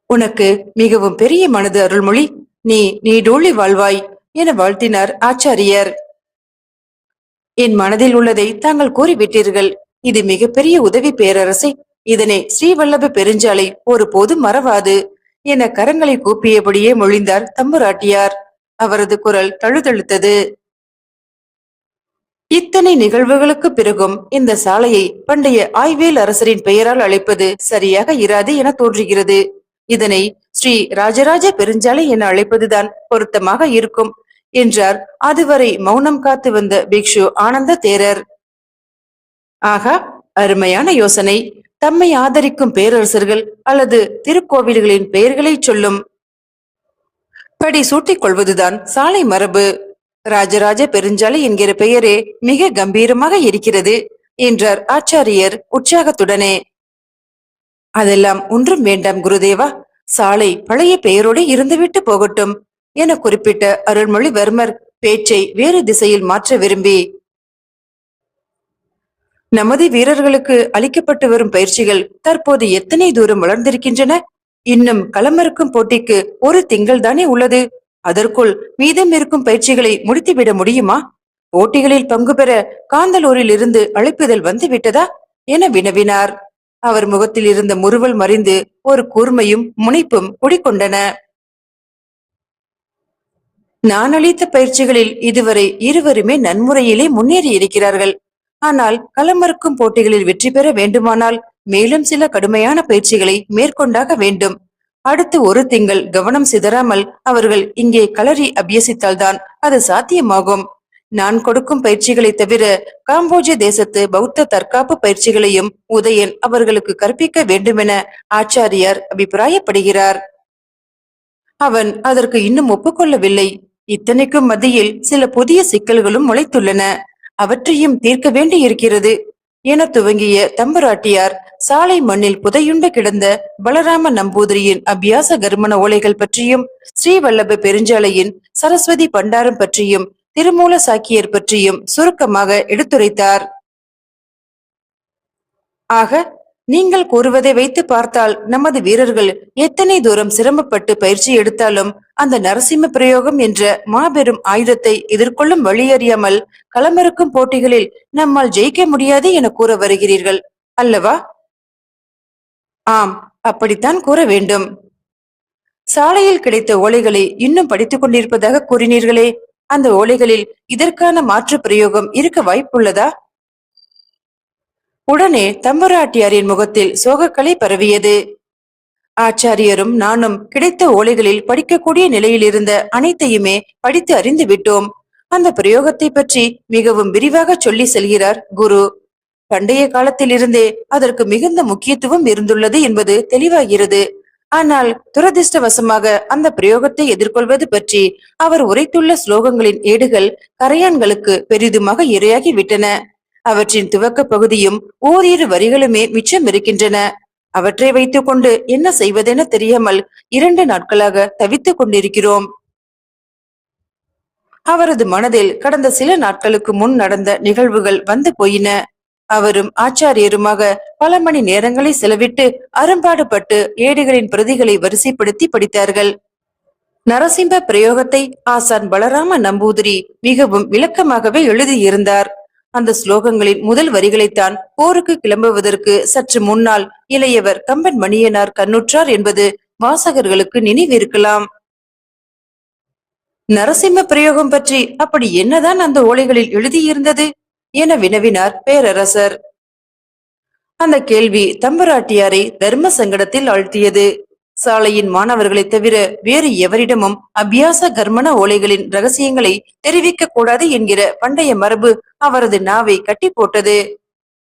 உனக்கு மிகவும் பெரிய மனது அருள்மொழி. நீ நீடூழி வாழ்வாய் என வாழ்த்தினார் ஆச்சாரியர். என் மனதில் உள்ளதை தாங்கள் கூறிவிட்டீர்கள். இது மிகப்பெரிய உதவி பேரரசே. இதனை ஸ்ரீவல்லப பெருஞ்சாலை ஒருபோதும் மறவாது என கரங்களை கூப்பியபடியே மொழிந்தார் தம்புராட்டியார். அவரது குரல் தழுதழுத்தது. இத்தனை நிகழ்வுகளுக்கு பிறகும் இந்த சாலையை பண்டைய ஆய்வேல் அரசரின் பெயரால் அழைப்பது சரியாக இராது என தோன்றுகிறது. இதனை ஸ்ரீ ராஜராஜ பெருஞ்சாலை என அழைப்பதுதான் பொருத்தமாக இருக்கும் என்றார் அதுவரை மௌனம் காத்து வந்த பிக்ஷு ஆனந்த தேரர். ஆகா, அருமையான யோசனை. தம்மை ஆதரிக்கும் பேரரசர்கள் அல்லது திருக்கோவில்களின் பெயர்களை சொல்லும் படி சூட்டிக் கொள்வதுதான் சாலை மரபு. ராஜராஜ பெருஞ்சாலை என்கிற பெயரே மிக கம்பீரமாக இருக்கிறது என்றார் ஆச்சாரியர் உற்சாகத்துடனே. அதெல்லாம் ஒன்றும் வேண்டாம் குருதேவா. சாலை பழைய பெயரோடு இருந்துவிட்டு போகட்டும் என குறிப்பிட்ட அருள்மொழிவர்மர் பேச்சை வேறு திசையில் மாற்ற விரும்பி, நமது வீரர்களுக்கு அளிக்கப்பட்டு வரும் பயிற்சிகள் தற்போது எத்தனை தூரம் வளர்ந்திருக்கின்றன? இன்னும் களமிறக்கும் போட்டிக்கு 1 திங்கள் தானே உள்ளது. அதற்குள் மீதம் இருக்கும் பயிற்சிகளை முடித்துவிட முடியுமா? போட்டிகளில் பங்கு பெற காந்தலூரில் இருந்து அழைப்புதல் வந்து விட்டதா என வினவினார். அவர் முகத்தில் இருந்த முறுவல் மறைந்து ஒரு கூர்மையும் முனைப்பும் குடிக்கொண்டன. நான் அளித்த பயிற்சிகளில் இதுவரை இருவருமே நன்முறையிலே முன்னேறி இருக்கிறார்கள். ஆனால் களமறுக்கும் போட்டிகளில் வெற்றி பெற வேண்டுமானால் மேலும் சில கடுமையான பயிற்சிகளை மேற்கொண்டாக வேண்டும். அடுத்து 1 திங்கள் கவனம் சிதறாமல் அவர்கள் இங்கே களரி அபியசித்தால்தான் அது சாத்தியமாகும் நான் கொடுக்கும் பயிற்சிகளை தவிர காம்போஜி தேசத்து பௌத்த தற்காப்பு பயிற்சிகளையும் உதயன் அவர்களுக்கு கற்பிக்க வேண்டுமென ஆச்சாரியார் அபிப்பிராயப்படுகிறார். அவன் அதற்கு இன்னும் ஒப்புக்கொள்ளவில்லை. இத்தனைக்கும் மத்தியில் சில புதிய சிக்கல்களும் முளைத்துள்ளன. அவற்றையும் தீர்க்க வேண்டி இருக்கிறது என துவங்கிய தம்பராட்டியார் சாலை மண்ணில் புதையுண்டு கிடந்த பலராம நம்பூதிரியின் அபியாச கர்மண ஓலைகள் பற்றியும், ஸ்ரீவல்லப பெருஞ்சாலையின் சரஸ்வதி பண்டாரம் பற்றியும், திருமூல சாக்கியர் பற்றியும் சுருக்கமாக எடுத்துரைத்தார். ஆக நீங்கள் கூறுவதை வைத்து பார்த்தால் நமது வீரர்கள் எத்தனை தூரம் சிரமப்பட்டு பயிற்சி எடுத்தாலும் அந்த நரசிம்ம பிரயோகம் என்ற மாபெரும் ஆயுதத்தை எதிர்கொள்ளும் வழியறியாமல் களமிறக்கும் போட்டிகளில் நம்மால் ஜெயிக்க முடியாது என கூற வருகிறீர்கள் அல்லவா? ஆம், அப்படித்தான் கூற வேண்டும். சாலையில் கிடைத்த ஓலைகளை இன்னும் படித்துக் கொண்டிருப்பதாக கூறினீர்களே, அந்த ஓலைகளில் இதற்கான மாற்று பிரயோகம் இருக்க வாய்ப்புள்ளதா? உடனே தம்பராட்டியாரின் முகத்தில் சோகக்கலை பரவியது. ஆச்சாரியரும் நானும் கிடைத்த ஓலைகளில் படிக்கக்கூடிய நிலையில் இருந்த அனைத்தையுமே படித்து அறிந்து விட்டோம். அந்த பிரயோகத்தை பற்றி மிகவும் விரிவாக சொல்லி செல்கிறார் குரு. பண்டைய காலத்திலிருந்தே அதற்கு மிகுந்த முக்கியத்துவம் இருந்துள்ளது என்பது தெளிவாகிறது. ஆனால் துரதிர்ஷ்டவசமாக அந்த பிரயோகத்தை எதிர்கொள்வது பற்றி அவர் உரைத்துள்ள ஸ்லோகங்களின் ஏடுகள் கரையான்களுக்கு பெரிதுமாக இரையாகி விட்டன. அவற்றின் துவக்க பகுதியும் ஓரிரு வரிகளுமே மிச்சம் இருக்கின்றன. அவற்றை வைத்துக் கொண்டு என்ன செய்வதென தெரியாமல் 2 நாட்களாக தவித்துக் கொண்டிருக்கிறோம். அவரது மனதில் கடந்த சில நாட்களுக்கு முன் நடந்த நிகழ்வுகள் வந்து போயின. அவரும் ஆச்சாரியருமாக பல மணி நேரங்களை செலவிட்டு அரும்பாடுபட்டு ஏடுகளின் பிரதிகளை வரிசைப்படுத்தி படித்தார்கள். நரசிம்ம பிரயோகத்தை ஆசான் பலராம நம்பூதிரி மிகவும் விளக்கமாகவே எழுதியிருந்தார். அந்த ஸ்லோகங்களின் முதல் வரிகளைத்தான் போருக்கு கிளம்புவதற்கு சற்று முன்னால் இளையவர் கம்பன் மணியனார் கண்ணுற்றார் என்பது வாசகர்களுக்கு நினைவிருக்கலாம். நரசிம்ம பிரயோகம் பற்றி அப்படி என்னதான் அந்த ஓலைகளில் எழுதியிருந்தது என வினவினார் பேரரசர். அந்த கேள்வி தம்பராட்டியாரை தர்ம சங்கடத்தில் ஆழ்த்தியது. சாலையின் மாணவர்களை தவிர வேறு எவரிடமும் அபியாச கர்மண ஓலைகளின் ரகசியங்களை தெரிவிக்க கூடாது என்கிற பண்டைய மரபு அவரது நாவை கட்டி போட்டது.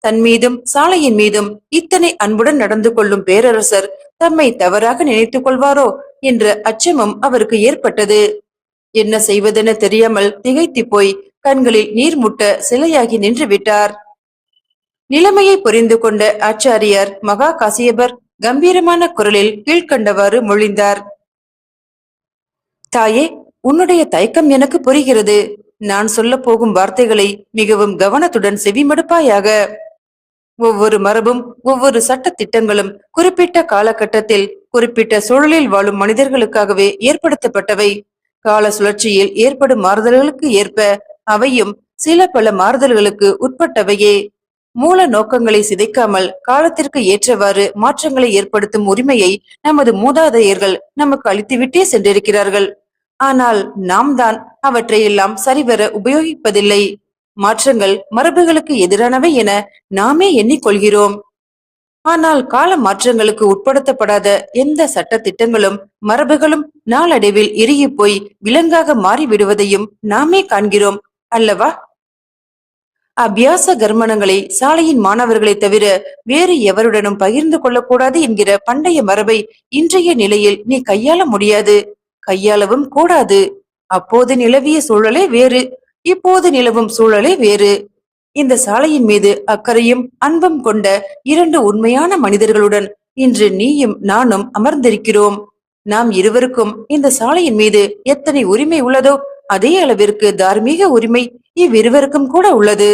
தன் மீதும் சாலையின் மீதும் இத்தனை அன்புடன் நடந்து கொள்ளும் பேரரசர் தம்மை தவறாக நினைத்துக் கொள்வாரோ என்ற அச்சமும் அவருக்கு ஏற்பட்டது. என்ன செய்வதென தெரியாமல் திகைத்து போய் கண்களில் நீர் முட்ட சிலையாகி நின்று விட்டார். நிலைமையை புரிந்து கொண்ட ஆச்சாரியார் மகா காசியபர் கம்பீரமான குரலில் கீழ்கண்டவாறு மொழிந்தார். தாயே, உன்னுடைய தயக்கம் எனக்கு புரிகிறது. நான் சொல்ல போகும் வார்த்தைகளை மிகவும் கவனத்துடன் செவிமடுப்பாயாக. ஒவ்வொரு மரபும் ஒவ்வொரு சட்ட திட்டங்களும் குறிப்பிட்ட காலகட்டத்தில் குறிப்பிட்ட சூழலில் வாழும் மனிதர்களுக்காகவே ஏற்படுத்தப்பட்டவை. கால சுழற்சியில் ஏற்படும் மாறுதல்களுக்கு ஏற்ப அவையும் சில பல மாறுதல்களுக்கு உட்பட்டவையே. மூல நோக்கங்களை சிதைக்காமல் காலத்திற்கு ஏற்றவாறு மாற்றங்களை ஏற்படுத்தும் உரிமையை நமது மூதாதையர்கள் நமக்கு அளித்துவிட்டே சென்றிருக்கிறார்கள். ஆனால் நாம் தான் அவற்றையெல்லாம் சரிவர உபயோகிப்பதில்லை. மாற்றங்கள் மரபுகளுக்கு எதிரானவை என நாமே எண்ணிக்கொள்கிறோம். ஆனால் கால மாற்றங்களுக்கு உட்படுத்தப்படாத எந்த சட்ட திட்டங்களும் மரபுகளும் நாளடைவில் இறுகி போய் விலங்காக மாறிவிடுவதையும் நாமே காண்கிறோம் அல்லவா? அபியாச கர்மணங்களை சாலையின் மாணவர்களை தவிர வேறு எவருடனும் பகிர்ந்து கொள்ளக்கூடாது என்கிற பண்டைய மரபை இன்றைய நிலையில் நீ கையாள முடியாது, கையாளவும் கூடாது. அப்போது நிலவிய சூழலே வேறு, இப்போது நிலவும் சூழலே வேறு. இந்த சாலையின் மீது அக்கறையும் அன்பும் கொண்ட 2 உண்மையான மனிதர்களுடன் இன்று நீயும் நானும் அமர்ந்திருக்கிறோம். நாம் இருவருக்கும் இந்த சாலையின் மீது எத்தனை உரிமை உள்ளதோ அதே அளவிற்கு தார்மீக உரிமை இவ்விருவருக்கும் கூட உள்ளது.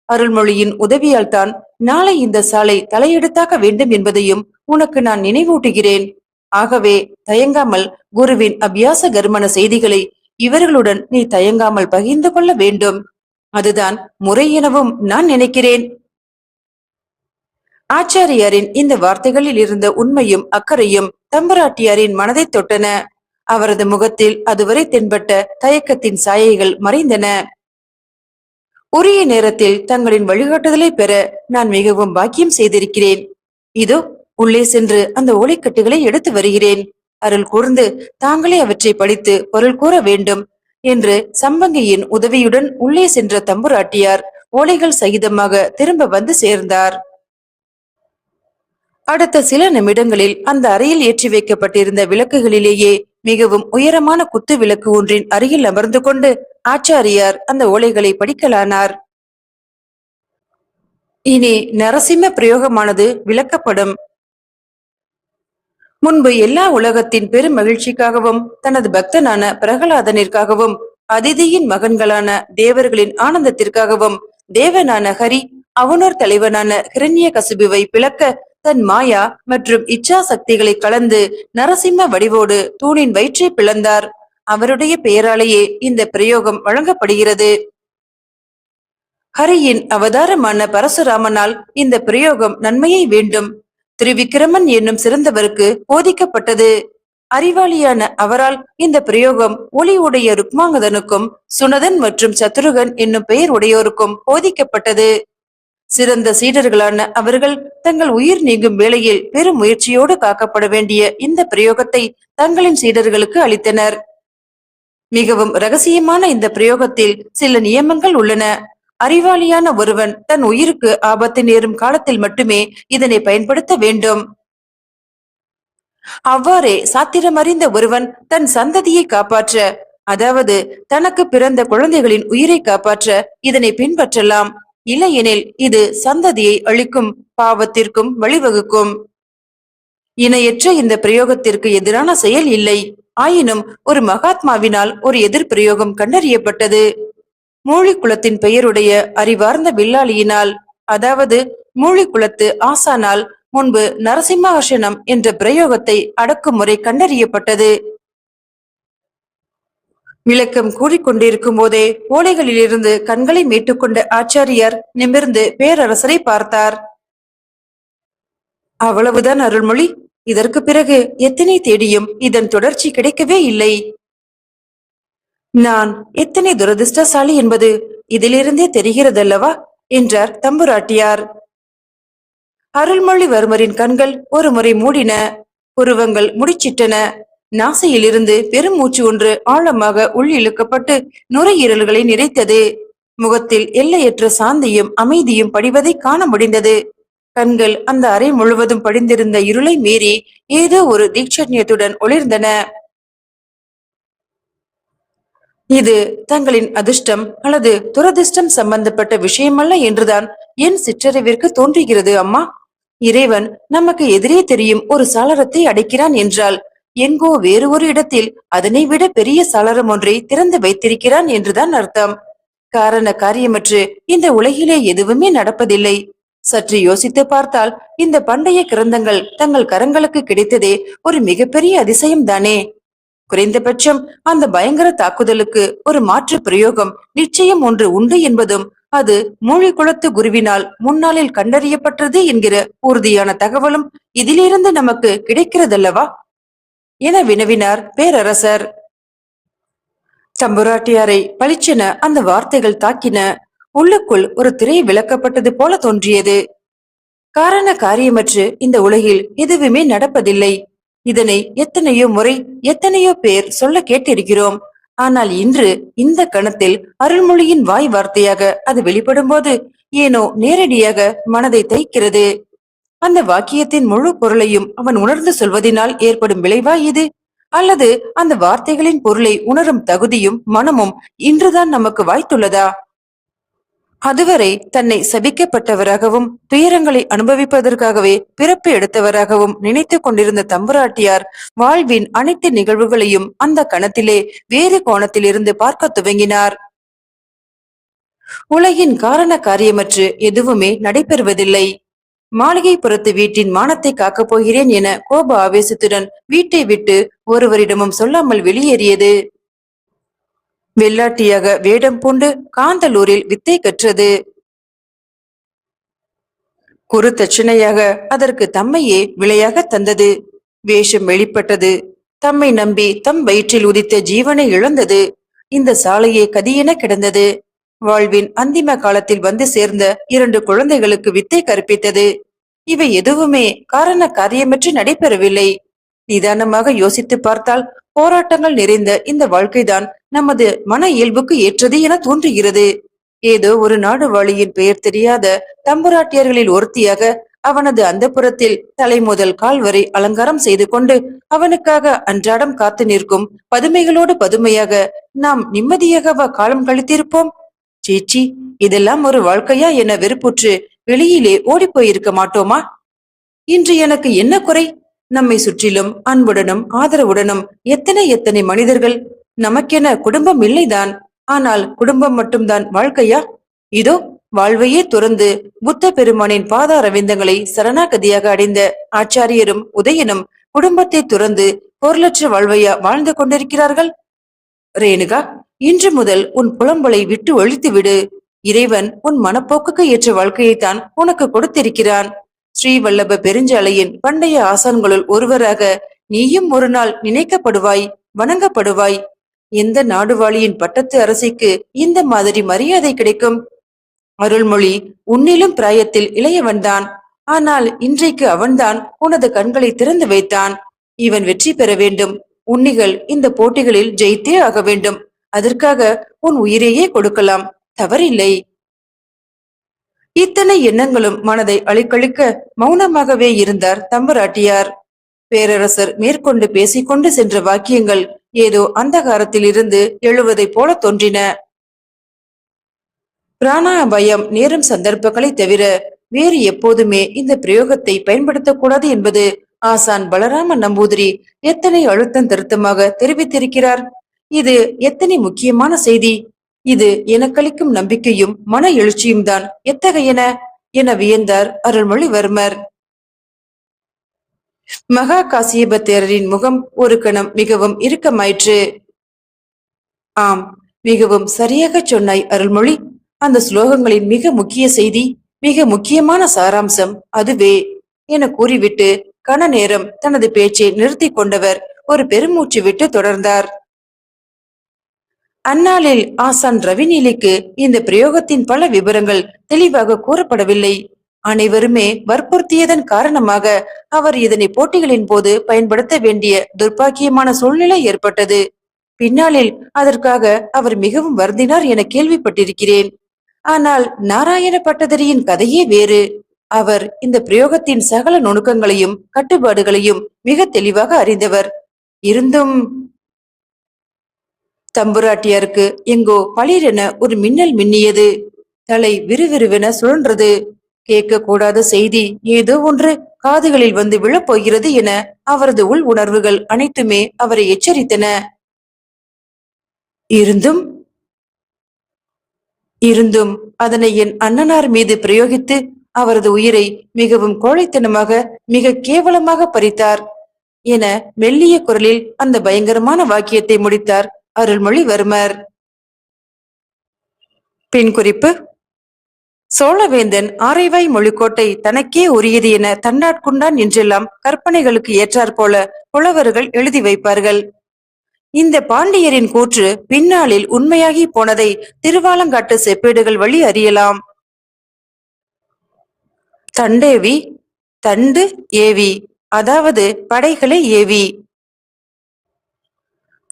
அருள்மொழியின் உதவியால் தான் நாளை இந்த சாலை தலையெடுத்தாக்க வேண்டும் என்பதையும் உனக்கு நான் நினைவூட்டுகிறேன். ஆகவே தயங்காமல் குருவின் அபியாச கர்மண செய்திகளை இவர்களுடன் நீ தயங்காமல் பகிர்ந்து கொள்ள வேண்டும். அதுதான் முறை எனவும் நான் நினைக்கிறேன். ஆச்சாரியாரின் இந்த வார்த்தைகளில் இருந்த உண்மையும் அக்கறையும் தம்பராட்டியாரின் மனதை தொட்டன. அவரது முகத்தில் அதுவரை தென்பட்ட தயக்கத்தின் சாயைகள் மறைந்தன. உரிய நேரத்தில் தங்களின் வழிகாட்டுதலை பெற நான் மிகவும் பாக்கியம் செய்திருக்கிறேன். இதோ உள்ளே சென்று அந்த ஓலைக்கட்டுகளை எடுத்து வருகிறேன். அருள் கூர்ந்து தாங்களே அவற்றை படித்து பொருள் கூற வேண்டும். என்று சம்பங்கியின் உதவியுடன் உள்ளே சென்ற தம்புராட்டியார் ஓலைகள் சகிதமாக திரும்ப வந்து சேர்ந்தார். அடுத்த சில நிமிடங்களில் அந்த அறையில் ஏற்றி வைக்கப்பட்டிருந்த விளக்குகளிலேயே மிகவும் உயரமான குத்து விளக்கு ஒன்றின் அருகில் அமர்ந்து கொண்டு ஆச்சாரியார் அந்த ஓலைகளை படிக்கலானார். இனி நரசிம்ம பிரயோகமானது விளக்கப்படும். முன்பு எல்லா உலகத்தின் பெரும் மகிழ்ச்சிக்காகவும் தனது பக்தனான பிரகலாதனிற்காகவும் அதிதியின் மகன்களான தேவர்களின் ஆனந்தத்திற்காகவும் தேவனான ஹரி அவனோர் தலைவனான ஹிரண்ய கசிபுவை பிளக்க தன் மாயா மற்றும் இச்சா சக்திகளை கலந்து நரசிம்ம வடிவோடு தூணின் வயிற்றை பிளந்தார். அவருடைய பெயராலேயே இந்த பிரயோகம் வழங்கப்படுகிறது. ஹரியின் அவதாரமான பரசுராமனால் இந்த பிரயோகம் நன்மையை வேண்டும். திரிவிக்கிரமன் என்னும் சிறந்தவருக்கு போதிக்கப்பட்டது. அறிவாளியான அவரால் இந்த பிரயோகம் ஒளி உடைய ருக்மாங்கதனுக்கும் சுனதன் மற்றும் சத்ருகன் என்னும் பெயர் உடையோருக்கும் போதிக்கப்பட்டது. சிறந்த சீடர்களான அவர்கள் தங்கள் உயிர் நீங்கும் வேளையில் பெரும் முயற்சியோடு காக்கப்பட வேண்டிய இந்த பிரயோகத்தை தங்களின் சீடர்களுக்கு அளித்தனர். மிகவும் ரகசியமான இந்த பிரயோகத்தில் சில நியமங்கள் உள்ளன. அறிவாளியான ஒருவன் தன் உயிருக்கு ஆபத்து நேரும் காலத்தில் மட்டுமே இதனை பயன்படுத்த வேண்டும். அவ்வாறே சாத்திரமறிந்த ஒருவன் தன் சந்ததியை காப்பாற்ற, அதாவது தனக்கு பிறந்த குழந்தைகளின் உயிரை காப்பாற்ற இதனை பின்பற்றலாம். இல்லையெனில் இது சந்ததியை அழிக்கும் பாவத்திற்கும் வழிவகுக்கும். இணையற்ற இந்த பிரயோகத்திற்கு எதிரான செயல் இல்லை. ஆயினும் ஒரு மகாத்மாவினால் ஒரு எதிர் பிரயோகம் கண்டறியப்பட்டது. மூழிக்குளத்தின் பெயருடைய அறிவார்ந்த வில்லாளியினால், அதாவது மூழிக்குளத்து ஆசானால் முன்பு நரசிம்மாசனம் என்ற பிரயோகத்தை அடக்கும் முறை கண்டறியப்பட்டது. விளக்கம் கூறிக்கொண்டிருக்கும் போதே ஓலைகளிலிருந்து கண்களை மீட்டுக்கொண்ட ஆச்சாரியார் நிமிர்ந்து பேரரசரை பார்த்தார். அவ்வளவுதான் அருள்மொழி. இதற்கு பிறகு எத்தனை தேடியும் இதன் தொடர்ச்சி கிடைக்கவே இல்லை. நான் எத்தனை துரதிருஷ்டசாலி என்பது இதிலிருந்தே தெரிகிறதல்லவா என்றார் தம்புராட்டியார். அருள்மொழிவர்மரின் கண்கள் ஒரு முறை மூடின, புருவங்கள் முடிச்சிட்டன. நாசையிலிருந்து பெரும் மூச்சு ஒன்று ஆழமாக உள் இழுக்கப்பட்டு நுரையீரல்களை நிறைத்தது. முகத்தில் எல்லையற்ற சாந்தியும் அமைதியும் படிவதை காண முடிந்தது. கண்கள் அந்த அறை முழுவதும் படிந்திருந்த இருளை மீறி ஏதோ ஒரு தீட்சண்யத்துடன் ஒளிர்ந்தன. இது தங்களின் அதிர்ஷ்டம் அல்லது துரதிர்ஷ்டம் சம்பந்தப்பட்ட விஷயமல்ல என்றுதான் என் சிற்றறிவிற்கு தோன்றுகிறது அம்மா. இறைவன் நமக்கு எதிரே தெரியும் ஒரு சாளரத்தை அடைக்கிறான் என்றால் எங்கோ வேறு ஒரு இடத்தில் அதனை விட பெரிய சாளரம் ஒன்றை திறந்து வைத்திருக்கிறான் என்றுதான் அர்த்தம். காரண காரியமற்று இந்த உலகிலே எதுவுமே நடப்பதில்லை. சற்று யோசித்து பார்த்தால் இந்த பண்டைய கிரந்தங்கள் தங்கள் கரங்களுக்கு கிடைத்ததே ஒரு மிகப்பெரிய அதிசயம் தானே. குறைந்தபட்சம் அந்த பயங்கர தாக்குதலுக்கு ஒரு மாற்று பிரயோகம் நிச்சயம் ஒன்று உண்டு என்பதும் அது மூழிக்குளத்து குருவினால் முன்னாளில் கண்டறியப்பட்டது என்கிற உறுதியான தகவலும் இதிலிருந்து நமக்கு கிடைக்கிறதல்லவா என வினவினார் பேரரசர். தம்புராட்டியாரை பளிச்சென அந்த வார்த்தைகள் தாக்கின. உள்ளுக்குள் ஒரு திரை விளக்கப்பட்டது போல தோன்றியது. காரண காரியமற்று இந்த உலகில் எதுவுமே நடப்பதில்லை. இதனை எத்தனையோ முறை எத்தனையோ பேர் சொல்ல கேட்டிருக்கிறோம். ஆனால் இன்று இந்த கணத்தில் அருள்மொழியின் வாய் வார்த்தையாக அது வெளிப்படும் போது ஏனோ நேரடியாக மனதை தைக்கிறது. அந்த வாக்கியத்தின் முழு பொருளையும் அவன் உணர்ந்து சொல்வதனால் ஏற்படும் விளைவா இது, அல்லது அந்த வார்த்தைகளின் பொருளை உணரும் தகுதியும் மனமும் இன்றுதான் நமக்கு வாய்த்துள்ளதா? அதுவரை தன்னை சபிக்கப்பட்டவராகவும் துயரங்களை அனுபவிப்பதற்காகவே பிறப்பு எடுத்தவராகவும் நினைத்து கொண்டிருந்த தம்புராட்டியார் வாழ்வின் அனைத்து நிகழ்வுகளையும் அந்த கணத்திலே வேறு கோணத்திலிருந்து பார்க்க துவங்கினார். உலகின் காரண காரியமற்று எதுவுமே நடைபெறுவதில்லை. மாளிகைப்புறத்து வீட்டின் மானத்தை காக்கப் போகிறேன் என கோப ஆவேசத்துடன் வீட்டை விட்டு ஒருவரிடமும் சொல்லாமல் வெளியேறியது. வெள்ளாட்டியாக வேடம் பூண்டு காந்தலூரில் வித்தை கற்றது. குரு தட்சணையாக அதற்கு தம்மையே விலையாக தந்தது. வேஷம் வெளிப்பட்டது. தம்மை நம்பி தம் வயிற்றில் உதித்த ஜீவனை இழந்தது. இந்த சாலையே கதியென கிடந்தது. வாழ்வின் அந்திம காலத்தில் வந்து சேர்ந்த 2 குழந்தைகளுக்கு வித்தை கற்பித்தது. இவை எதுவுமே காரண காரியமற்று நடைபெறவில்லை. நிதானமாக யோசித்து பார்த்தால் போராட்டங்கள் நிறைந்த இந்த வாழ்க்கைதான் நமது மன இயல்புக்கு ஏற்றது என தோன்றுகிறது. ஏதோ ஒரு நாடுவாழியின் பெயர் தெரியாத தம்புராட்டியர்களில் ஒருத்தியாக அவனது அந்தப்புறத்தில் தலை முதல் கால் வரை அலங்காரம் செய்து கொண்டு அவனுக்காக அன்றாடம் காத்து நிற்கும் பதுமைகளோடு பதுமையாக நாம் நிம்மதியாகவா காலம் கழித்திருப்போம்? சீச்சி, இதெல்லாம் ஒரு வாழ்க்கையா என வெறுப்புற்று வெளியிலே ஓடிப்போயிருக்க மாட்டோமா? இன்று எனக்கு என்ன குறை? நம்மை சுற்றிலும் அன்புடனும் ஆதரவுடனும் எத்தனை எத்தனை மனிதர்கள். நமக்கென குடும்பம் இல்லைதான். ஆனால் குடும்பம் மட்டும்தான் வாழ்க்கையா? இதோ வாழ்வையே துறந்து புத்த பெருமானின் பாதார விந்தங்களை சரணாகதியாக அடைந்த ஆச்சாரியரும் உதயனும் குடும்பத்தை துறந்து பொருளற்ற வாழ்வையா வாழ்ந்து கொண்டிருக்கிறார்கள். ரேணுகா, இன்று முதல் உன் புலம்பலை விட்டு ஒழித்து விடு. இறைவன் உன் மனப்போக்குக்கு ஏற்ற வாழ்க்கையைத்தான் உனக்கு கொடுத்திருக்கிறான். ஸ்ரீவல்லப பெருஞ்சாலையின் பண்டைய ஆசான்களுள் ஒருவராக நீயும் ஒரு நாள் நினைக்கப்படுவாய், வணங்கப்படுவாய். எந்த நாடுவாழியின் பட்டத்து அரசிக்கு இந்த மாதிரி மரியாதை கிடைக்கும்? அருள்மொழி உன்னிலும் பிராயத்தில் இளையவன்தான். ஆனால் இன்றைக்கு அவன்தான் உனது கண்களை திறந்து வைத்தான். இவன் வெற்றி பெற வேண்டும். உன்னிகள் இந்த போட்டிகளில் ஜெயித்தே ஆக வேண்டும். அதற்காக உன் உயிரையே கொடுக்கலாம். தவறில்லை. இத்தனை எண்ணங்களும் மனதை அழிக்கழிக்க மௌனமாகவே இருந்தார் தம்புராட்டியார். பேரரசர் மேற்கொண்டு பேசிக்கொண்டு சென்ற வாக்கியங்கள் ஏதோ அந்தகாரத்தில் இருந்து எழுவதை போல தோன்றின. பிராணாபயம் நேரும் சந்தர்ப்பங்களை தவிர வேறு எப்போதுமே இந்த பிரயோகத்தை பயன்படுத்தக்கூடாது என்பது ஆசான் பலராம நம்பூதிரி எத்தனை அழுத்தம் திருத்தமாக தெரிவித்திருக்கிறார். இது எத்தனை முக்கியமான செய்தி! இது எனக்களிக்கும் நம்பிக்கையும் மன எழுச்சியும் தான் எத்தகையன என வியந்தார் அருள்மொழிவர்மர். மகா காசியப தேரரின் முகம் ஒரு கணம் மிகவும் இறுக்கமாயிற்று. ஆம், மிகவும் சரியாக சொன்னாய் அருள்மொழி. அந்த ஸ்லோகங்களின் மிக முக்கிய செய்தி, மிக முக்கியமான சாராம்சம் அதுவே என கூறிவிட்டு கன நேரம் தனது பேச்சை நிறுத்தி கொண்டவர் ஒரு பெருமூச்சு விட்டு தொடர்ந்தார். அந்நாளில் ஆசான் ரவிநீலிக்கு இந்த பிரயோகத்தின் பல விவரங்கள் தெளிவாக கூறப்படவில்லை. அனைவருமே வற்புறுத்தியதன் காரணமாக அவர் இதனை போட்டிகளின் போது பயன்படுத்த வேண்டிய துர்பாக்கியமான சூழ்நிலை ஏற்பட்டது. பின்னாளில் அதற்காக அவர் மிகவும் வருந்தினார் என கேள்விப்பட்டிருக்கிறேன். ஆனால் நாராயண பட்டதிரியின் கதையே வேறு. அவர் இந்த பிரயோகத்தின் சகல நுணுக்கங்களையும் கட்டுப்பாடுகளையும் மிக தெளிவாக அறிந்தவர். இருந்தும் தம்புராட்டியாருக்கு எங்கோ பளிரென ஒரு மின்னல் மின்னியது. தலை விறுவிறுவென சுழன்றது. கேட்க கூடாத செய்தி ஏதோ ஒன்று காதுகளில் வந்து விழப்போகிறது என அவரது உள் உணர்வுகள் அனைத்துமே அவரை எச்சரித்தன. இருந்தும் இருந்தும் அதனை என் அண்ணனார் மீது பிரயோகித்து அவரது உயிரை மிகவும் கோழைத்தனமாக, மிக கேவலமாக பறித்தார் என மெல்லிய குரலில் அந்த பயங்கரமான வாக்கியத்தை முடித்தார் அருள்மொழிவர்மர். பின் குறிப்பு: சோழவேந்தன் ஆரைவாய் மொழிக்கோட்டை தனக்கே உரியது என தன்னாட்குண்டான் என்றெல்லாம் கற்பனைகளுக்கு ஏற்றாற்போல புலவர்கள் எழுதி வைப்பார்கள். இந்த பாண்டியரின் கூற்று பின்னாளில் உண்மையாகி போனதை திருவாலங்காட்டு செப்பேடுகள் வழி அறியலாம். தண்டேவி, தண்டு ஏவி, அதாவது படைகளை ஏவி.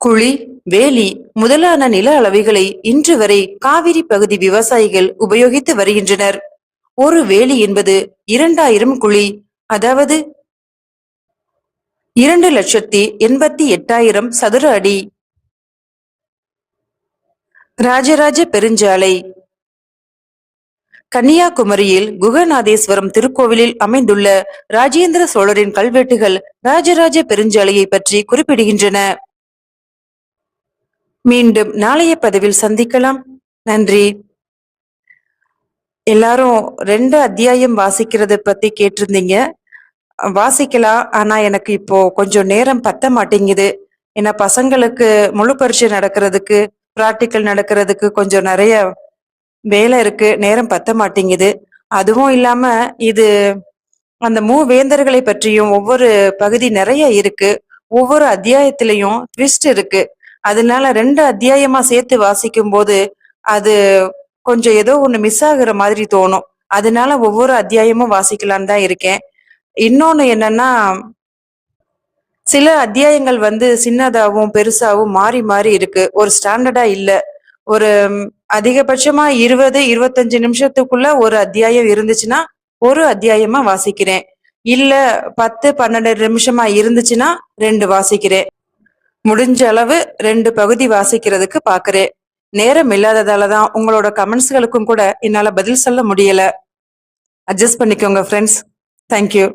குழி, வேலி முதலான நில அளவைகளை இன்று வரை காவிரி பகுதி விவசாயிகள் உபயோகித்து வருகின்றனர். ஒரு வேலி என்பது 2000 குழி, அதாவது 2,88,000 சதுர அடி. ராஜராஜ பெருஞ்சாலை. கன்னியாகுமரியில் குகநாதேஸ்வரம் திருக்கோவிலில் அமைந்துள்ள ராஜேந்திர சோழரின் கல்வெட்டுகள் ராஜராஜ பெருஞ்சாலையை பற்றி குறிப்பிடுகின்றன. மீண்டும் நாளைய பதிவில் சந்திக்கலாம். நன்றி. எல்லாரும் 2 அத்தியாயம் வாசிக்கிறத பத்தி கேட்டிருந்தீங்க. வாசிக்கலாம், ஆனா எனக்கு இப்போ கொஞ்சம் நேரம் பத்த மாட்டேங்குது. ஏன்னா பசங்களுக்கு முழு பரீட்சை நடக்கிறதுக்கு, பிராக்டிக்கல் நடக்கிறதுக்கு கொஞ்சம் நிறைய வேலை இருக்கு, நேரம் பத்த மாட்டேங்குது. அதுவும் இல்லாம இது அந்த மூவேந்தர்களை பற்றியும் ஒவ்வொரு பகுதி நிறைய இருக்கு. ஒவ்வொரு அத்தியாயத்திலையும் ட்விஸ்ட் இருக்கு. அதனால 2 அத்தியாயமா சேர்த்து வாசிக்கும் போது அது கொஞ்சம் ஏதோ ஒண்ணு மிஸ் ஆகுற மாதிரி தோணும். அதனால ஒவ்வொரு அத்தியாயமும் வாசிக்கலான்னு தான் இருக்கேன். இன்னொன்னு என்னன்னா, சில அத்தியாயங்கள் சின்னதாவும் பெருசாவும் மாறி மாறி இருக்கு. ஒரு ஸ்டாண்டர்டா இல்ல. ஒரு அதிகபட்சமா 20, 25 நிமிஷத்துக்குள்ள ஒரு அத்தியாயம் இருந்துச்சுன்னா, ஒரு அத்தியாயமா வாசிக்கிறேன். இல்ல 10, 12 நிமிஷமா இருந்துச்சுன்னா 2 வாசிக்கிறேன். முடிஞ்ச அளவு 2 பகுதி வாசிக்கிறதுக்கு பாக்குறேன். நேரம் இல்லாததால தான் உங்களோட கமெண்ட்ஸ்களுக்கும் கூட என்னால பதில் சொல்ல முடியல. அட்ஜஸ்ட் பண்ணிக்கோங்க ஃப்ரெண்ட்ஸ். தேங்க்யூ.